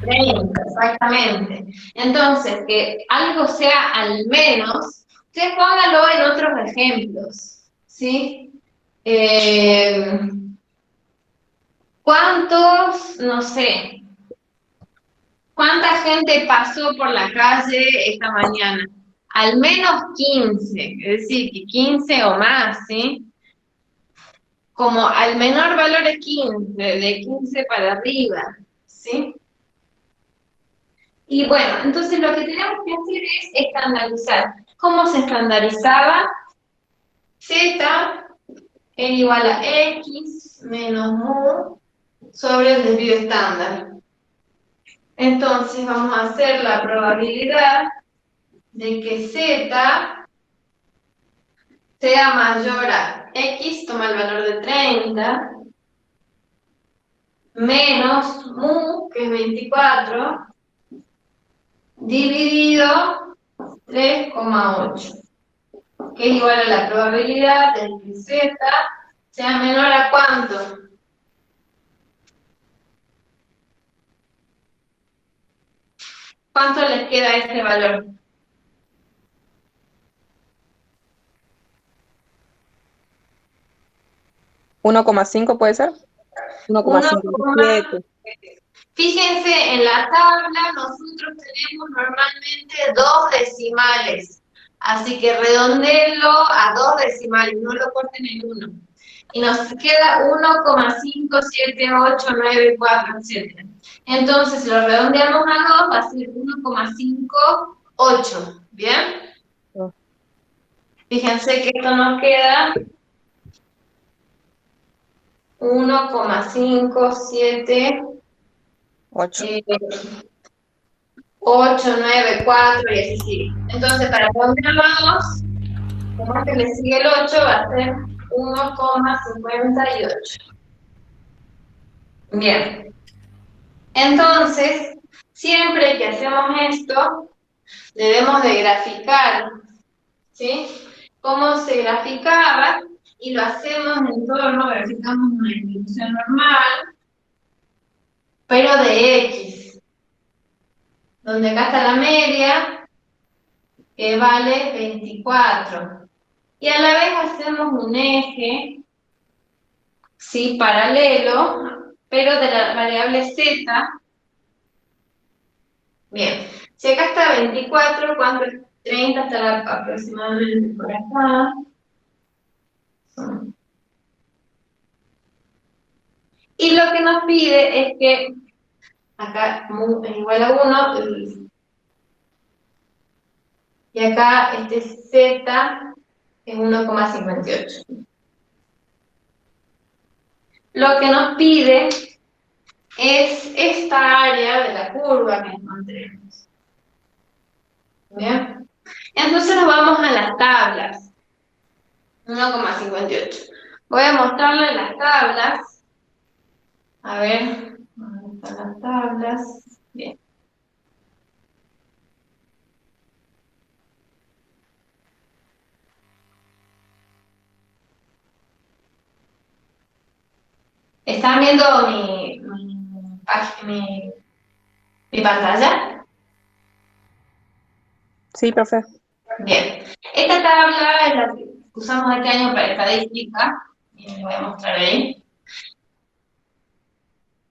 30, exactamente. Entonces, que algo sea al menos, ustedes pónganlo en otros ejemplos, ¿sí? ¿Cuántos, no sé, cuánta gente pasó por la calle esta mañana? Al menos 15, es decir, que 15 o más, ¿sí? Como al menor valor es 15, de 15 para arriba, ¿sí? Y bueno, entonces lo que tenemos que hacer es estandarizar. ¿Cómo se estandarizaba? Z era igual a X menos mu sobre el desvío estándar. Entonces vamos a hacer la probabilidad de que Z sea mayor a X, toma el valor de 30, menos mu, que es 24, dividido 3,8. Que es igual a la probabilidad de que Z sea menor a ¿cuánto? ¿Cuánto les queda a este valor? 1,5 puede ser. 1,57. Fíjense, en la tabla nosotros tenemos normalmente 2 decimales. Así que redondeenlo a 2 decimales, no lo corten en 1. Y nos queda 1,57894, etc. Entonces, si lo redondeamos a 2, va a ser 1,58. ¿Bien? Fíjense que esto nos queda 1,57 8. 8, 9, 4 y así sigue. Entonces, para redondearlo a 2, como que le sigue el 8, va a ser 1,58. Bien. Entonces, siempre que hacemos esto, debemos de graficar, ¿sí? ¿Cómo se graficaba? Y lo hacemos en torno, graficamos una distribución normal, pero de X, donde acá está la media, que vale 24. y a la vez hacemos un eje, ¿sí? Paralelo, pero de la variable z. Bien, si acá está 24, ¿cuánto es 30? Estará aproximadamente por acá. Y lo que nos pide es que acá es igual a 1, y acá este z es 1,58. Lo que nos pide es esta área de la curva que encontremos. ¿Bien? Entonces nos vamos a las tablas. 1,58. Voy a mostrarlo en las tablas. A ver, ¿dónde están las tablas? Bien. ¿Están viendo mi pantalla? Sí, profe. Bien. Esta tabla es la que usamos este año para estadística, y les voy a mostrar ahí.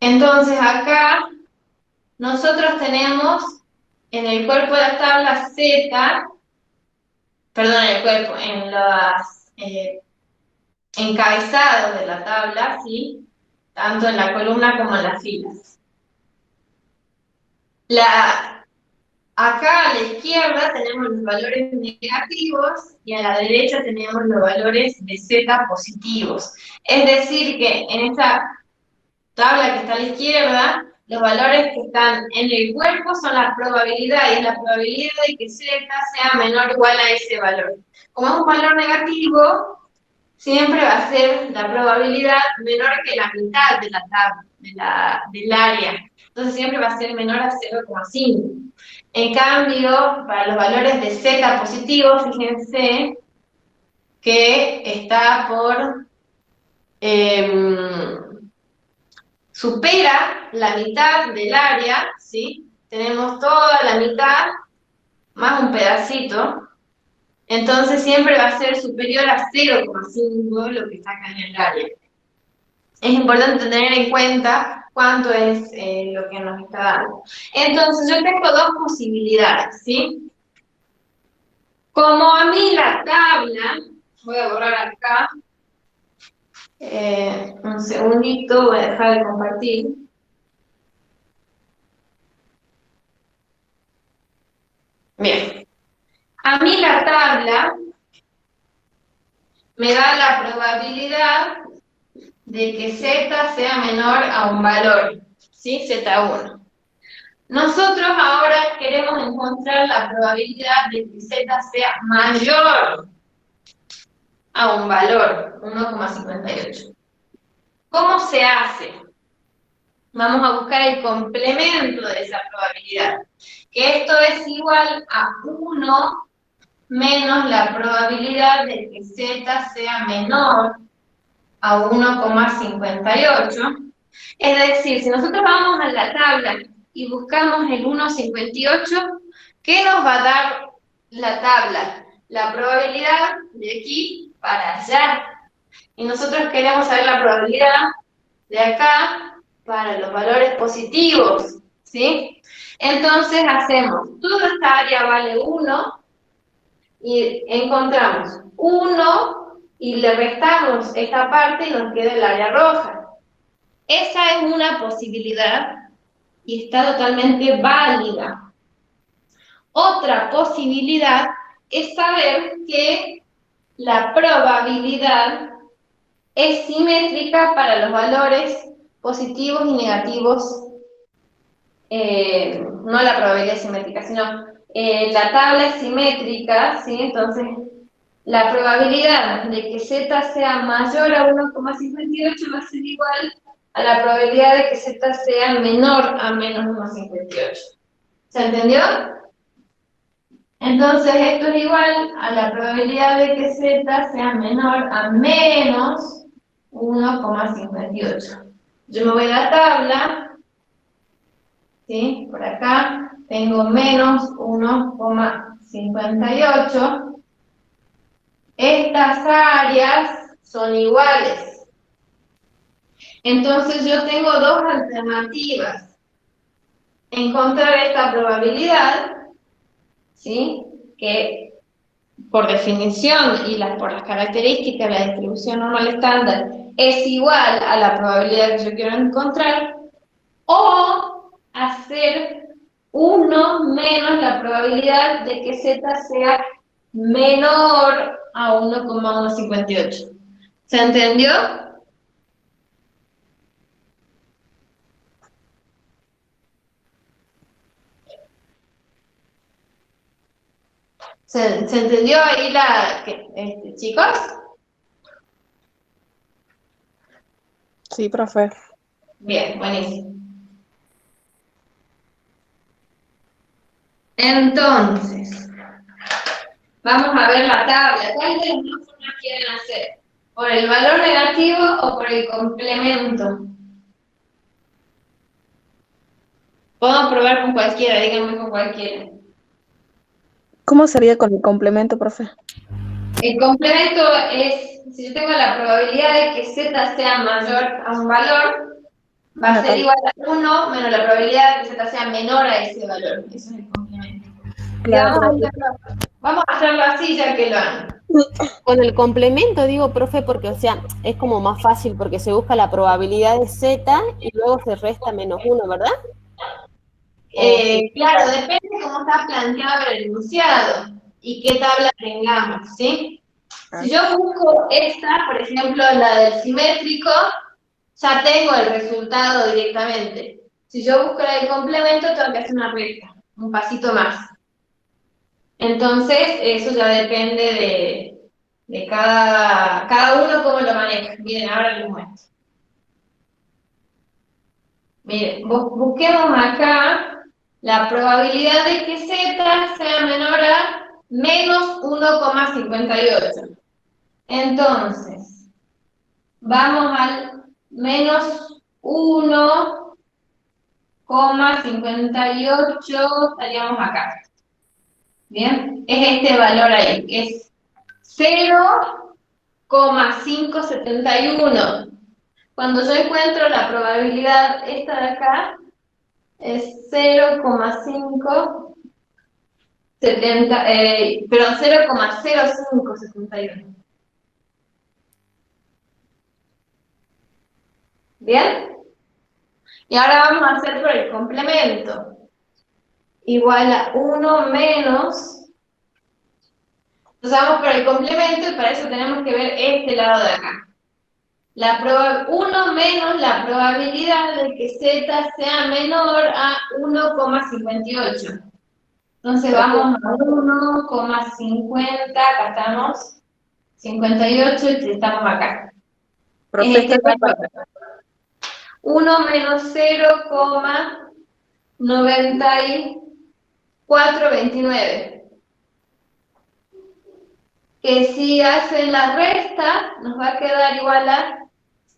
Entonces acá nosotros tenemos en el cuerpo de la tabla Z, perdón, en el cuerpo, en los encabezados de la tabla, ¿sí? Tanto en la columna como en las filas. Acá a la izquierda tenemos los valores negativos y a la derecha tenemos los valores de Z positivos. Es decir, que en esta tabla que está a la izquierda, los valores que están en el cuerpo son la probabilidad, y es la probabilidad de que Z sea menor o igual a ese valor. Como es un valor negativo, siempre va a ser la probabilidad menor que la mitad de la tabla, del área. Entonces siempre va a ser menor a 0,5. En cambio, para los valores de Z positivos, fíjense que está por... supera la mitad del área, ¿sí? Tenemos toda la mitad más un pedacito, entonces siempre va a ser superior a 0,5 lo que está acá en el área. Es importante tener en cuenta cuánto es lo que nos está dando. Entonces yo tengo dos posibilidades, ¿sí? Como a mí la tabla, voy a borrar acá, un segundito, voy a dejar de compartir. Bien. A mí la tabla me da la probabilidad de que Z sea menor a un valor, ¿sí? Z1. Nosotros ahora queremos encontrar la probabilidad de que Z sea mayor a un valor, 1,58. ¿Cómo se hace? Vamos a buscar el complemento de esa probabilidad, que esto es igual a 1 menos la probabilidad de que Z sea menor a 1,58. Es decir, si nosotros vamos a la tabla y buscamos el 1,58, ¿qué nos va a dar la tabla? La probabilidad de aquí para allá. Y nosotros queremos saber la probabilidad de acá para los valores positivos, ¿sí? Entonces hacemos, toda esta área vale 1, y encontramos 1 y le restamos esta parte y nos queda el área roja. Esa es una posibilidad y está totalmente válida. Otra posibilidad es saber que la probabilidad es simétrica para los valores positivos y negativos, no la probabilidad simétrica, sino la tabla es simétrica, ¿sí? Entonces, la probabilidad de que Z sea mayor a 1,58 va a ser igual a la probabilidad de que Z sea menor a menos 1,58. ¿Se entendió? Entonces, esto es igual a la probabilidad de que Z sea menor a menos 1,58. Yo me voy a la tabla, ¿sí? Por acá tengo menos 1,58. Estas áreas son iguales. Entonces yo tengo dos alternativas. Encontrar esta probabilidad, ¿sí? Que por definición y por las características de la distribución normal estándar es igual a la probabilidad que yo quiero encontrar, o hacer 1 menos la probabilidad de que z sea menor a 1,158. ¿Se entendió? ¿Se entendió ahí chicos? Sí, profe. Bien, buenísimo. Entonces, vamos a ver la tabla. ¿Cuál de las dos formas quieren hacer? ¿Por el valor negativo o por el complemento? Podemos probar con cualquiera, díganme con cualquiera. ¿Cómo sería con el complemento, profe? El complemento es, si yo tengo la probabilidad de que z sea mayor a un valor, va a ser igual a 1 menos la probabilidad de que z sea menor a ese valor. Eso es el complemento. Claro, Vamos a hacerlo así ya que lo han. Con el complemento digo, profe, porque, o sea, es como más fácil porque se busca la probabilidad de z y luego se resta -1, ¿verdad? Claro, depende de cómo está planteado el enunciado y qué tabla tengamos, ¿sí? Si yo busco esta, por ejemplo, la del simétrico, ya tengo el resultado directamente. Si yo busco la del complemento, tengo que hacer una recta, un pasito más. Entonces, eso ya depende de cada uno cómo lo maneja. Miren, ahora les muestro. Miren, busquemos acá la probabilidad de que z sea menor a menos 1,58. Entonces, vamos al menos 1,58, estaríamos acá. Bien, es este valor ahí, que es 0,571. Cuando yo encuentro la probabilidad esta de acá, es 0,0571. ¿Bien? Y ahora vamos a hacer por el complemento. Igual a 1 menos. Entonces vamos por el complemento y para eso tenemos que ver este lado de acá. 1 menos la probabilidad de que z sea menor a 1,58. Entonces vamos a 1,50, acá estamos, 58 y estamos acá. profe, Es este valor. 1 menos 0,9429. Que si hacen la resta, nos va a quedar igual a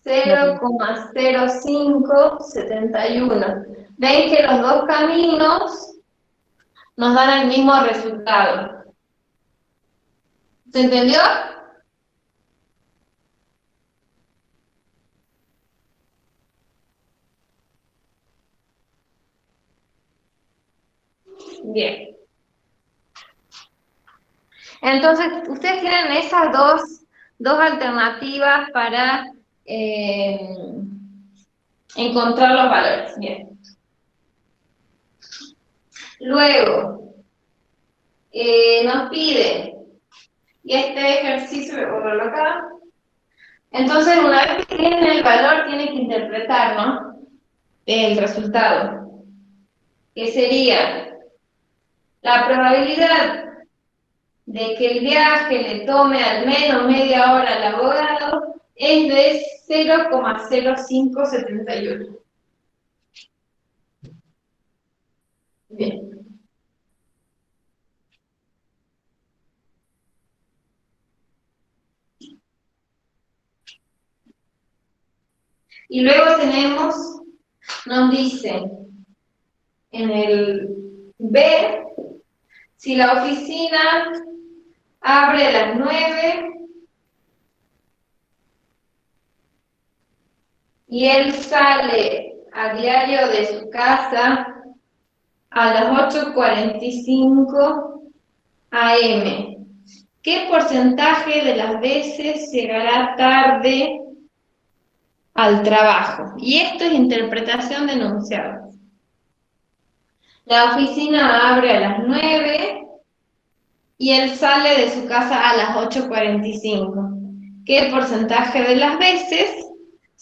0,0571. Ven que los dos caminos nos dan el mismo resultado. ¿Se entendió? Bien. Entonces, ustedes tienen esas dos alternativas para encontrar los valores. Bien. Luego, nos pide, y este ejercicio voy a ponerlo acá. Entonces, una vez que tienen el valor, tienen que interpretar, ¿no? El resultado, que sería la probabilidad de que el viaje le tome al menos media hora al abogado es de 0,0571. Bien. Y luego nos dice en el B, si la oficina abre a las 9 y él sale a diario de su casa a las 8:45 AM. ¿Qué porcentaje de las veces llegará tarde al trabajo? Y esto es interpretación de enunciados. La oficina abre a las 9 y él sale de su casa a las 8:45. ¿Qué porcentaje de las veces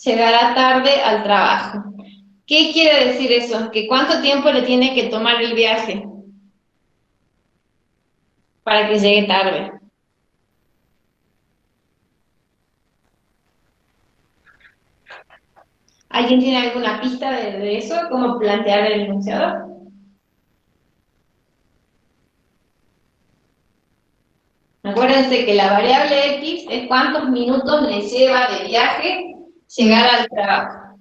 llegará tarde al trabajo? ¿Qué quiere decir eso? Que cuánto tiempo le tiene que tomar el viaje para que llegue tarde. ¿Alguien tiene alguna pista de eso? ¿Cómo plantear el enunciado? Acuérdense que la variable X es cuántos minutos le lleva de viaje llegar al trabajo.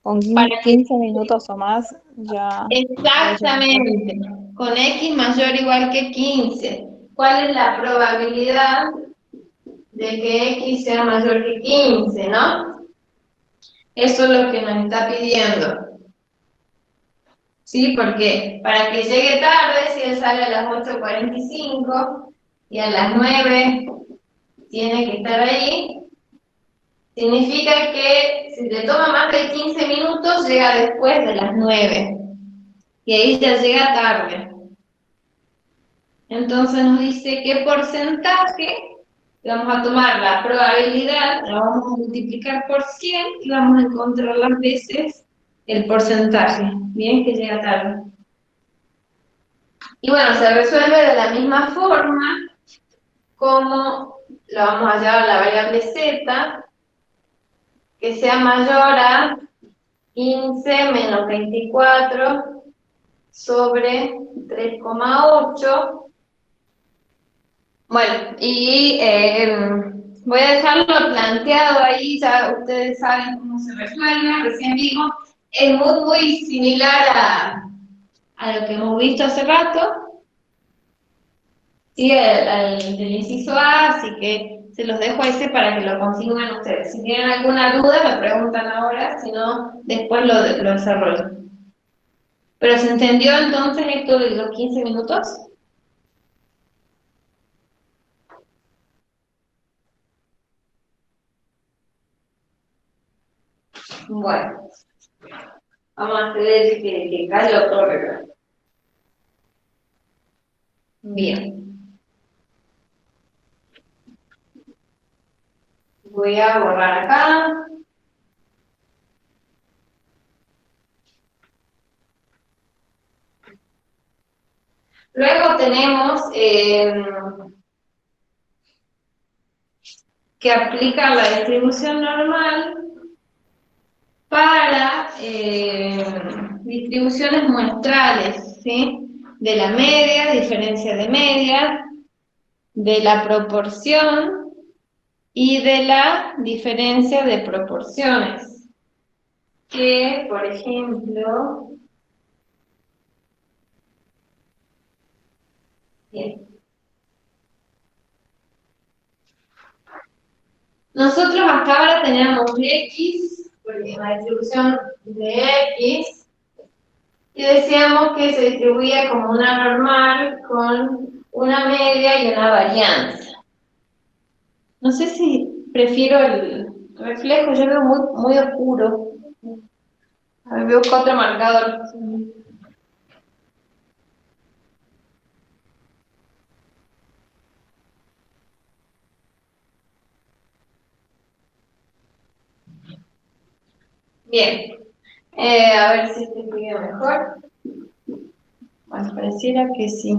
Con Para 15 minutos o más ya puede llegar tarde. exactamente, con X mayor o igual que 15. ¿Cuál es la probabilidad de que X sea mayor que 15, no? Eso es lo que nos está pidiendo. ¿Sí? Porque para que llegue tarde, si él sale a las 8:45 y a las 9 tiene que estar ahí, significa que si le toma más de 15 minutos, llega después de las 9. Y ahí ya llega tarde. Entonces nos dice qué porcentaje, vamos a tomar la probabilidad, la vamos a multiplicar por 100 y vamos a encontrar las veces el porcentaje. Bien, que llega tarde. Y bueno, se resuelve de la misma forma como lo vamos a llevar a la variable z, que sea mayor a 15 menos 24 sobre 3,8. Bueno, y voy a dejarlo planteado ahí, ya ustedes saben cómo se resuelve, recién vimos, es muy similar a lo que hemos visto hace rato, sí, al del inciso A, así que se los dejo a ese para que lo consigan ustedes. Si tienen alguna duda, me preguntan ahora, si no, después lo desarrollo. ¿Pero se entendió entonces esto de los 15 minutos? Bueno, vamos a hacer que Carlos corre. Bien. Voy a borrar acá. Luego tenemos que aplicar la distribución normal para distribuciones muestrales, ¿sí? De la media, diferencia de media, de la proporción y de la diferencia de proporciones. Que, por ejemplo, bien. Nosotros hasta ahora teníamos X, porque la distribución de X, y decíamos que se distribuía como una normal con una media y una varianza. No sé si prefiero el reflejo, yo veo muy oscuro. A ver, veo otro marcador. Bien. A ver si este video mejor. Bueno, pareciera que sí.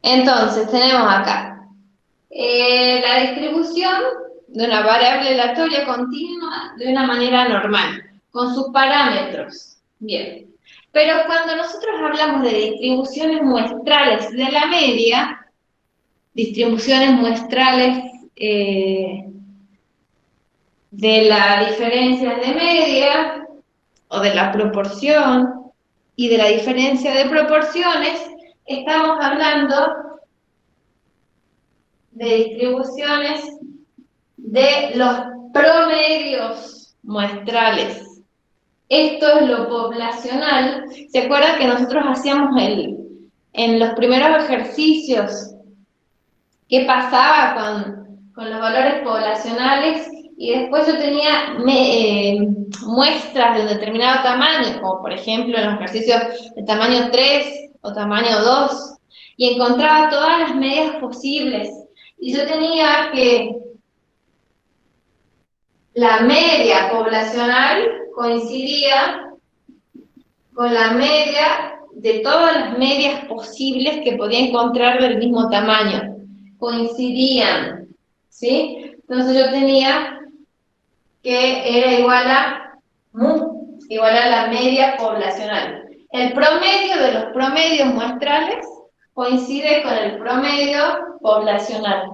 Entonces, tenemos acá la distribución de una variable aleatoria continua de una manera normal, con sus parámetros. Bien. Pero cuando nosotros hablamos de distribuciones muestrales de la media, distribuciones muestrales de la diferencia de media, o de la proporción, y de la diferencia de proporciones, estamos hablando de distribuciones de los promedios muestrales. Esto es lo poblacional. ¿Se acuerdan que nosotros hacíamos en los primeros ejercicios qué pasaba con los valores poblacionales? Y después yo tenía muestras de un determinado tamaño, como por ejemplo en los ejercicios de tamaño 3 o tamaño 2, y encontraba todas las medias posibles. Y yo tenía que la media poblacional coincidía con la media de todas las medias posibles que podía encontrar del mismo tamaño. Coincidían, ¿sí? Entonces yo tenía que era igual a mu, igual a la media poblacional. El promedio de los promedios muestrales coincide con el promedio poblacional.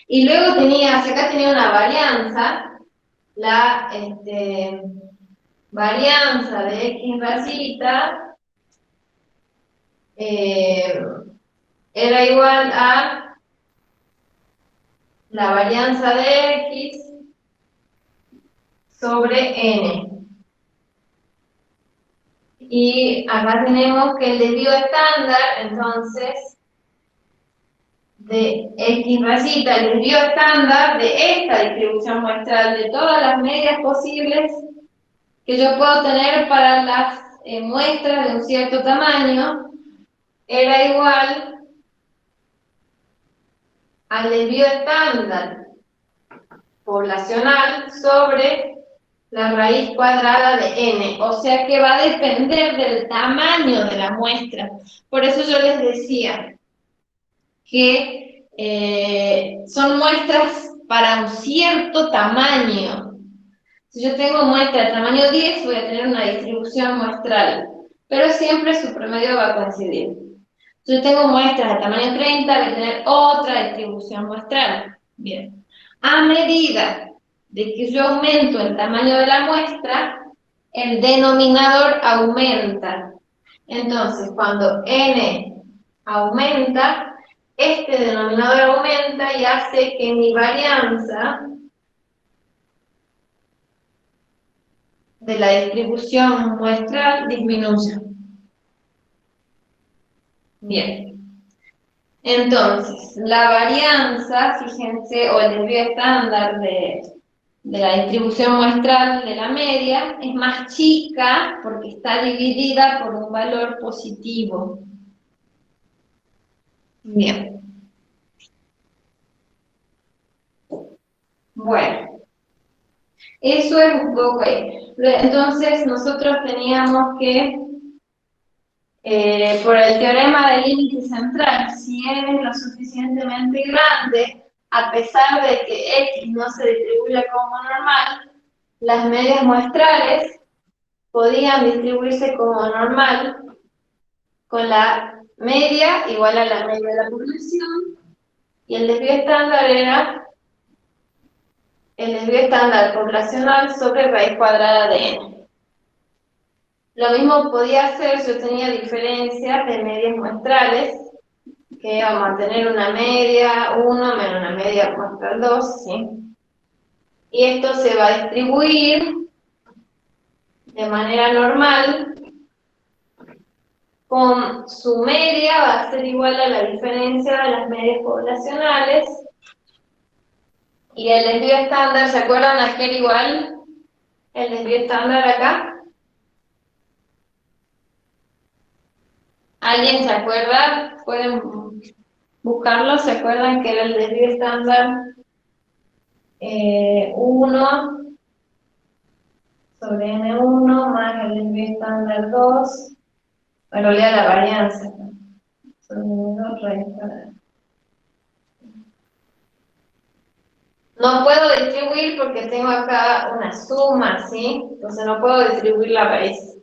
Y luego acá tenía una varianza, la varianza de X rayita era igual a la varianza de X sobre N. Y acá tenemos que el desvío estándar, entonces, de X rayita, el desvío estándar de esta distribución muestral de todas las medias posibles que yo puedo tener para las muestras de un cierto tamaño, era igual al desvío estándar poblacional sobre la raíz cuadrada de n, o sea que va a depender del tamaño de la muestra. Por eso yo les decía que son muestras para un cierto tamaño. Si yo tengo muestra de tamaño 10, voy a tener una distribución muestral, pero siempre su promedio va a coincidir. Si yo tengo muestras de tamaño 30, voy a tener otra distribución muestral. Bien. A medida de que yo aumento el tamaño de la muestra, el denominador aumenta. Entonces, cuando n aumenta, este denominador aumenta y hace que mi varianza de la distribución muestral disminuya. Bien. Entonces, la varianza, fíjense, o el desvío estándar de la distribución muestral de la media es más chica porque está dividida por un valor positivo. Bien. Bueno, eso es un poco ahí. Entonces, nosotros teníamos que, por el teorema del límite central, si n es lo suficientemente grande, a pesar de que x no se distribuye como normal, las medias muestrales podían distribuirse como normal con la media igual a la media de la población, y el desvío estándar era el desvío estándar poblacional sobre raíz cuadrada de n. Lo mismo podía hacer si yo tenía diferencias de medias muestrales, que vamos a tener una media 1 menos una media muestral 2, ¿sí? Y esto se va a distribuir de manera normal, con su media va a ser igual a la diferencia de las medias poblacionales, y el desvío estándar, ¿se acuerdan a qué era igual el desvío estándar acá? ¿Alguien se acuerda? Pueden buscarlo. ¿Se acuerdan que era el desvío estándar 1 sobre n1 más el desvío estándar 2, en realidad la varianza, sobre n2 raíz cuadrada? No puedo distribuir porque tengo acá una suma, ¿sí? Entonces no puedo distribuir la raíz.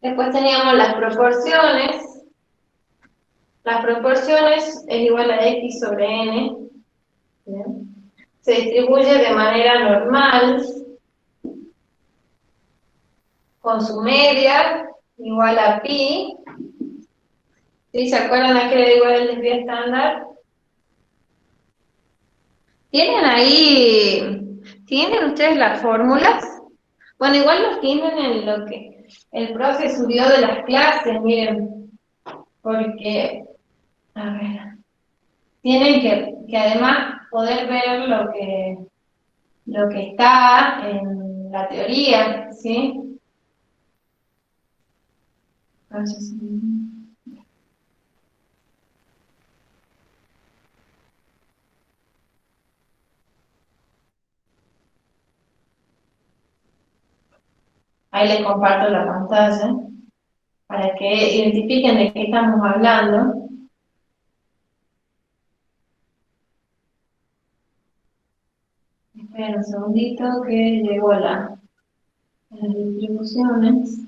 Después teníamos las proporciones. Las proporciones es igual a x sobre n. ¿Bien? Se distribuye de manera normal, con su media igual a pi. ¿Sí? ¿Se acuerdan a qué era igual el desvío estándar? ¿Tienen ahí, tienen ustedes las fórmulas? Bueno, igual los tienen en lo que el profe subió de las clases, miren, porque, a ver, tienen que además poder ver lo que está en la teoría, ¿sí? Entonces, ahí les comparto la pantalla para que identifiquen de qué estamos hablando. Esperen un segundito que llegó a las distribuciones.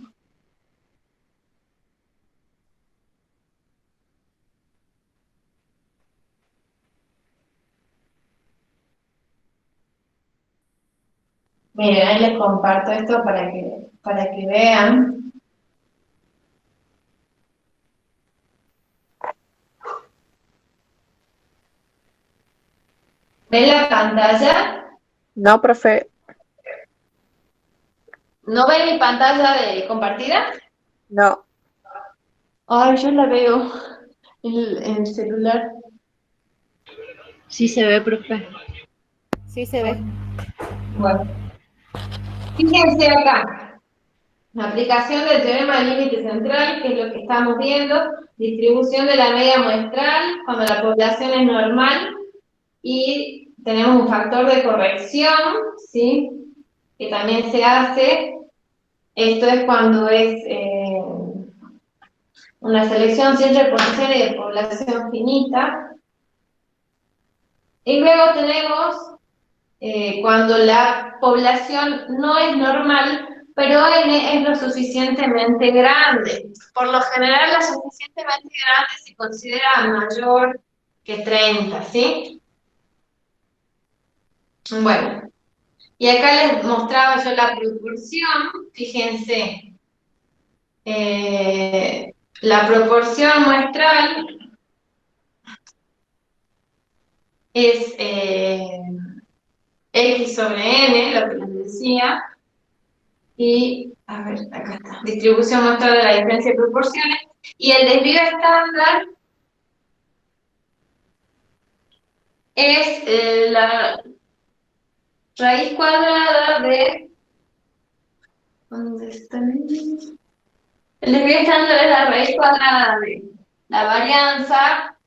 Miren, ahí les comparto esto para que vean. ¿Ven la pantalla? No, profe, ¿No ven mi pantalla de compartida? no. Ay, yo la veo en el celular. Sí se ve, profe. Sí se ve. Bueno, fíjense acá. La aplicación del teorema del límite central, que es lo que estamos viendo, distribución de la media muestral cuando la población es normal y tenemos un factor de corrección, ¿sí? Que también se hace. Esto es cuando es una selección sin reposición y de población finita. Y luego tenemos cuando la población no es normal, pero n es lo suficientemente grande. Por lo general, lo suficientemente grande se considera mayor que 30, ¿sí? Bueno, y acá les mostraba yo la proporción, fíjense, la proporción muestral es X sobre N, lo que les decía, y, a ver, acá está, distribución muestral de la diferencia de proporciones, y el desvío estándar es la raíz cuadrada de, ¿dónde está? El desvío estándar es la raíz cuadrada de la varianza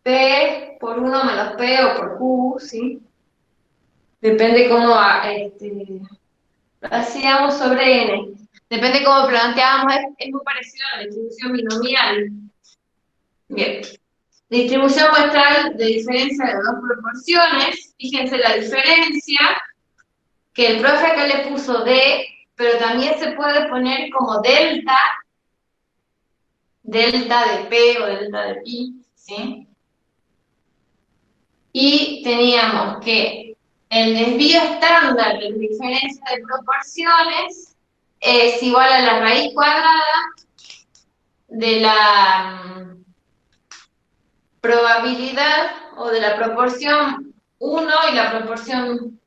P por 1 menos P o por Q, ¿sí? Depende cómo hacíamos sobre N. Depende cómo planteábamos, es muy parecido a la distribución binomial. Bien. Distribución muestral de diferencia de dos proporciones. Fíjense la diferencia, que el profe acá le puso D, pero también se puede poner como delta, delta de P o delta de Pi, ¿sí? Y teníamos que el desvío estándar de diferencia de proporciones es igual a la raíz cuadrada de la probabilidad o de la proporción 1 y la proporción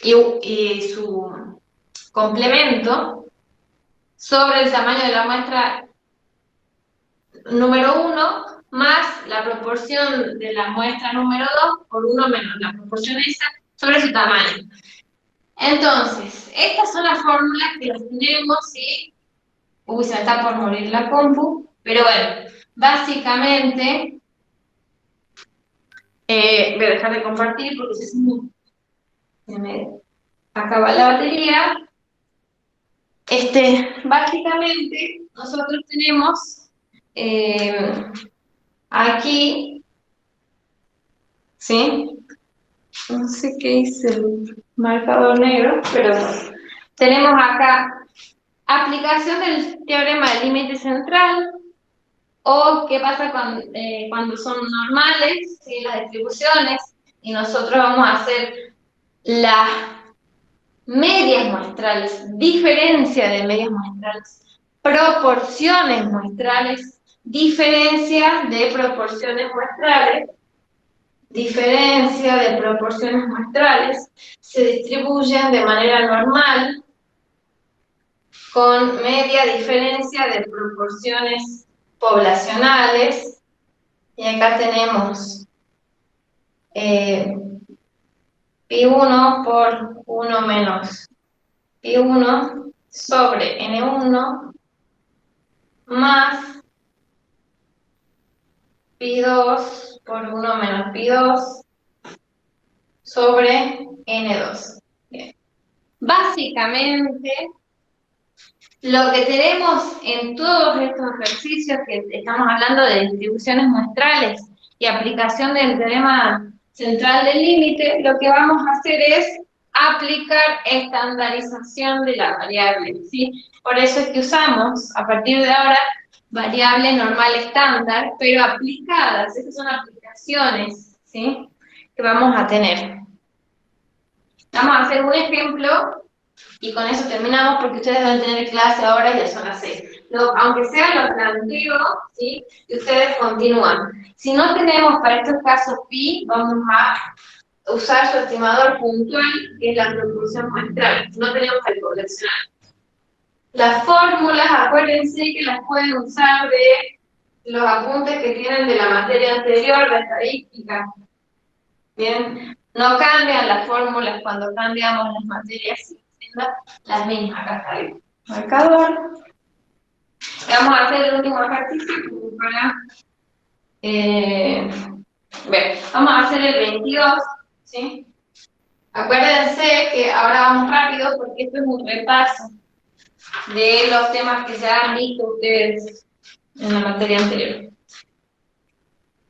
y su complemento sobre el tamaño de la muestra número 1 más la proporción de la muestra número 2 por 1 menos la proporción esa sobre su tamaño. Entonces, estas son las fórmulas que las tenemos y... Uy, se está por morir la compu, pero bueno, básicamente voy a dejar de compartir porque si no se me acaba la batería. Básicamente, nosotros tenemos aquí, ¿sí? No sé qué hice el marcador negro, pero tenemos acá aplicación del teorema del límite central, o qué pasa cuando son normales, ¿sí? Las distribuciones, y nosotros vamos a hacer las medias muestrales, diferencia de medias muestrales, proporciones muestrales, diferencia de proporciones muestrales, diferencia de proporciones muestrales se distribuyen de manera normal con media diferencia de proporciones poblacionales, y acá tenemos pi1 por 1 menos pi1 sobre n1 más pi2 por 1 menos pi2 sobre n2. Bien. Básicamente, lo que tenemos en todos estos ejercicios que estamos hablando de distribuciones muestrales y aplicación del teorema central del límite, lo que vamos a hacer es aplicar estandarización de la variable, ¿sí? Por eso es que usamos, a partir de ahora, variable normal estándar, pero aplicadas. Estas son aplicaciones, ¿sí?, que vamos a tener. Vamos a hacer un ejemplo y con eso terminamos porque ustedes deben tener clase ahora y ya son las 6. Aunque sea lo planteo, ¿sí?, y ustedes continúan. Si no tenemos para estos casos pi, vamos a usar su estimador puntual, que es la proporción muestral. No tenemos el poblacional. Las fórmulas, acuérdense que las pueden usar de los apuntes que tienen de la materia anterior, de estadística. Bien, no cambian las fórmulas cuando cambiamos las materias, siendo las mismas. Acá está el marcador. Vamos a hacer el último ejercicio para ver. Vamos a hacer el 22, ¿sí? Acuérdense que ahora vamos rápido porque esto es un repaso de los temas que ya han visto ustedes en la materia anterior.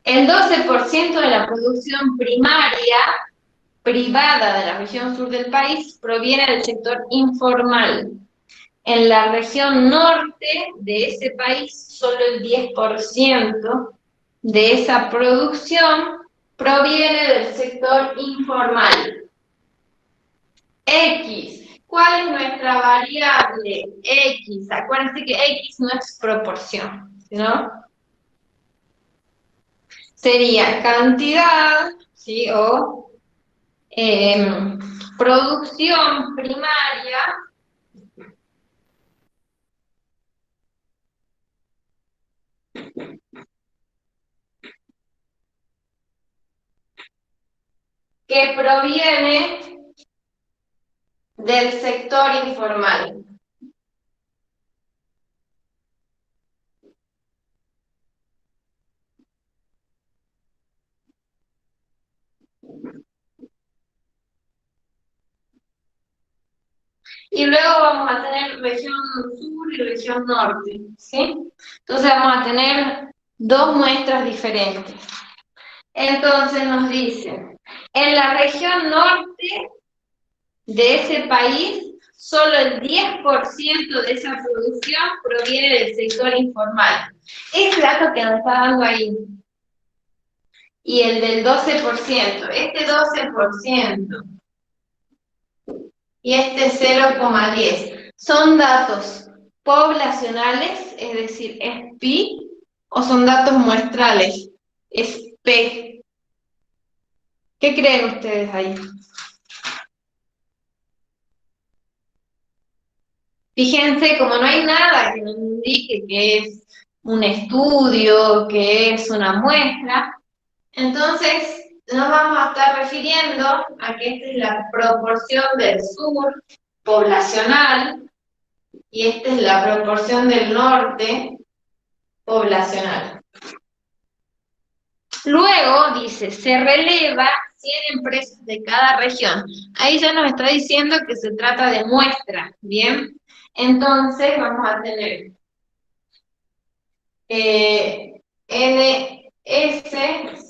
El 12% de la producción primaria privada de la región sur del país proviene del sector informal. En la región norte de ese país, solo el 10% de esa producción proviene del sector informal. X. ¿Cuál es nuestra variable? X. Acuérdense que X no es proporción, ¿no? Sería cantidad, ¿sí?, o producción primaria que proviene del sector informal. Y luego vamos a tener región sur y región norte, ¿sí? Entonces vamos a tener dos muestras diferentes. Entonces nos dicen, en la región norte de ese país, solo el 10% de esa producción proviene del sector informal. Ese dato que nos está dando ahí. Y el del 12%, este 12%. Y este 0,10. ¿Son datos poblacionales, es decir, es pi, o son datos muestrales, es p? ¿Qué creen ustedes ahí? Fíjense, como no hay nada que nos indique que es un estudio, que es una muestra, entonces nos vamos a estar refiriendo a que esta es la proporción del sur poblacional, y esta es la proporción del norte poblacional. Luego dice, se releva 100 empresas de cada región. Ahí ya nos está diciendo que se trata de muestra, ¿bien? Entonces vamos a tener NS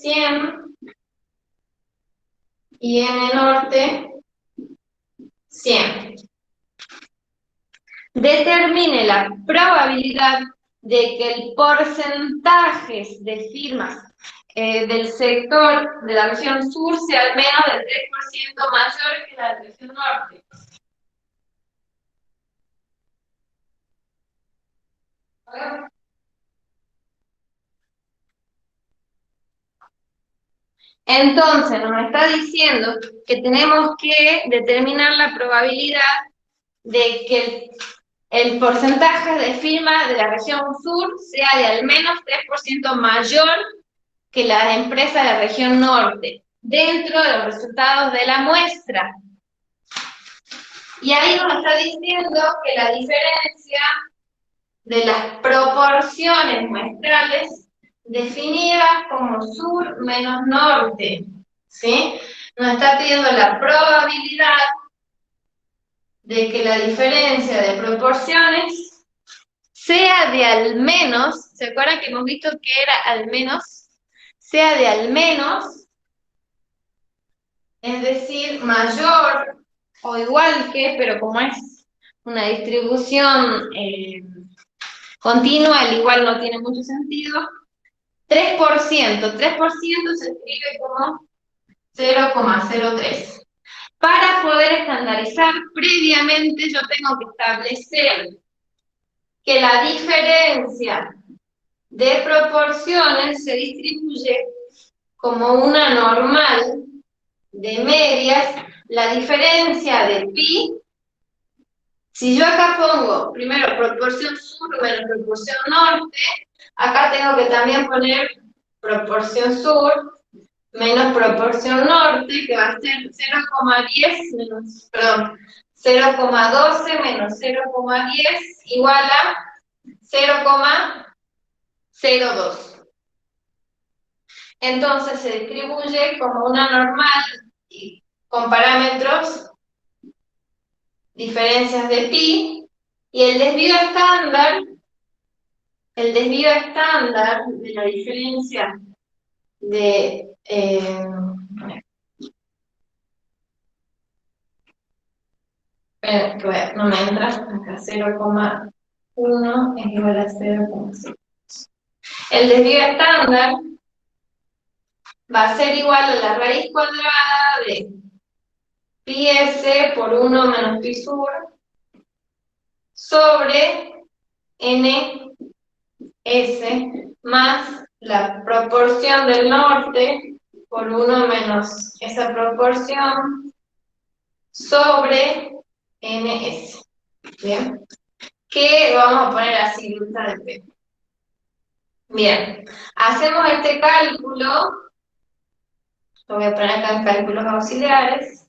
100 y N norte 100. Determine la probabilidad de que el porcentaje de firmas del sector de la región sur sea al menos del 3% mayor que la de la región norte. Entonces nos está diciendo que tenemos que determinar la probabilidad de que el porcentaje de firma de la región sur sea de al menos 3% mayor que las empresas de la región norte, dentro de los resultados de la muestra. Y ahí nos está diciendo que la diferencia de las proporciones muestrales definidas como sur menos norte, ¿sí? Nos está pidiendo la probabilidad de que la diferencia de proporciones sea de al menos, ¿se acuerdan que hemos visto que era al menos? Sea de al menos, es decir, mayor o igual que, pero como es una distribución continua, el igual no tiene mucho sentido, 3%. 3% se escribe como 0,03. Para poder estandarizar, previamente yo tengo que establecer que la diferencia de proporciones se distribuye como una normal de medias. La diferencia de pi, si yo acá pongo primero proporción sur menos proporción norte, acá tengo que también poner proporción sur menos proporción norte, que va a ser 0,10 menos, perdón, 0,12 menos 0,10 igual a 0,02. Entonces se distribuye como una normal con parámetros, diferencias de pi, y el desvío estándar de la diferencia de no me entra acá, 0,1 es igual a 0,5. El desvío estándar va a ser igual a la raíz cuadrada de pi s por 1 menos pi sur sobre n s más la proporción del norte por 1 menos esa proporción sobre ns. ¿Bien? Que vamos a poner así, delta de p. Bien, hacemos este cálculo, lo voy a poner acá en cálculos auxiliares.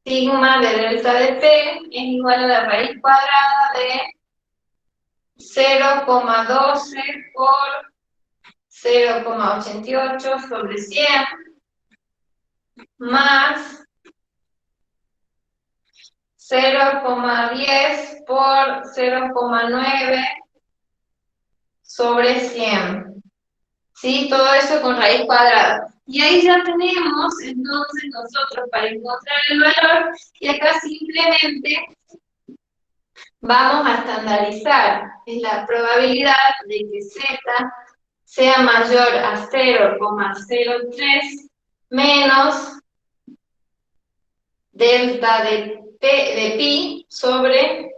Sigma de delta de p es igual a la raíz cuadrada de 0,12 por 0,88 sobre 100 más 0,10 por 0,9 sobre 100. ¿Sí? Todo eso con raíz cuadrada. Y ahí ya tenemos, entonces, nosotros para encontrar el valor, y acá simplemente vamos a estandarizar. Es la probabilidad de que z sea mayor a 0,03 menos delta de pi sobre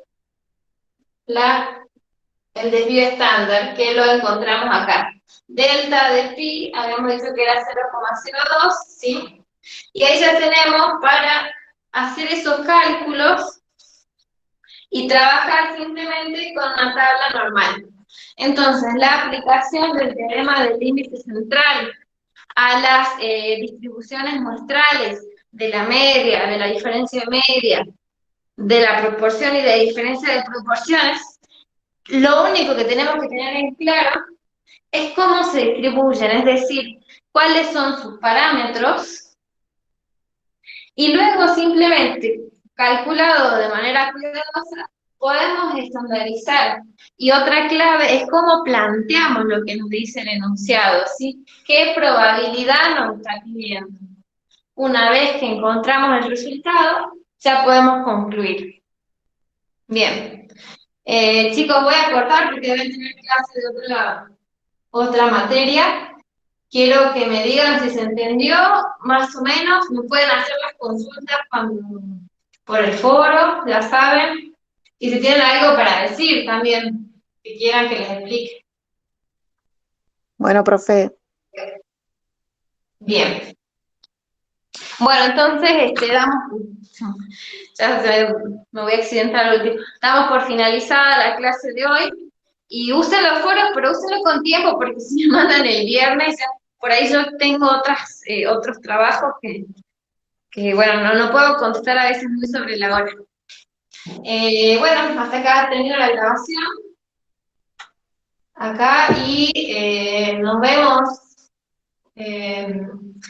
el desvío estándar, que lo encontramos acá. Delta de pi, habíamos dicho que era 0,02, ¿sí? Y ahí ya tenemos para hacer esos cálculos y trabajar simplemente con una tabla normal. Entonces, la aplicación del teorema del límite central a las distribuciones muestrales de la media, de la diferencia de media, de la proporción y de diferencia de proporciones, lo único que tenemos que tener en claro es cómo se distribuyen, es decir, cuáles son sus parámetros, y luego simplemente, calculado de manera cuidadosa, podemos estandarizar. Y otra clave es cómo planteamos lo que nos dice el enunciado, ¿sí? ¿Qué probabilidad nos está pidiendo? Una vez que encontramos el resultado, ya podemos concluir. Bien. Chicos, voy a cortar porque deben tener clase de otra materia. Quiero que me digan si se entendió, más o menos. Me pueden hacer las consultas por el foro, ya saben. Y si tienen algo para decir también, que quieran que les explique. Bueno, profe, Bien. Bueno, entonces, me voy a accidentar al último. Damos por finalizada la clase de hoy y usen los foros, pero úsenlo con tiempo porque si me mandan el viernes, ya, por ahí yo tengo otros trabajos que bueno, no puedo contestar a veces muy sobre la hora. Bueno, hasta acá termino la grabación. Acá y nos vemos.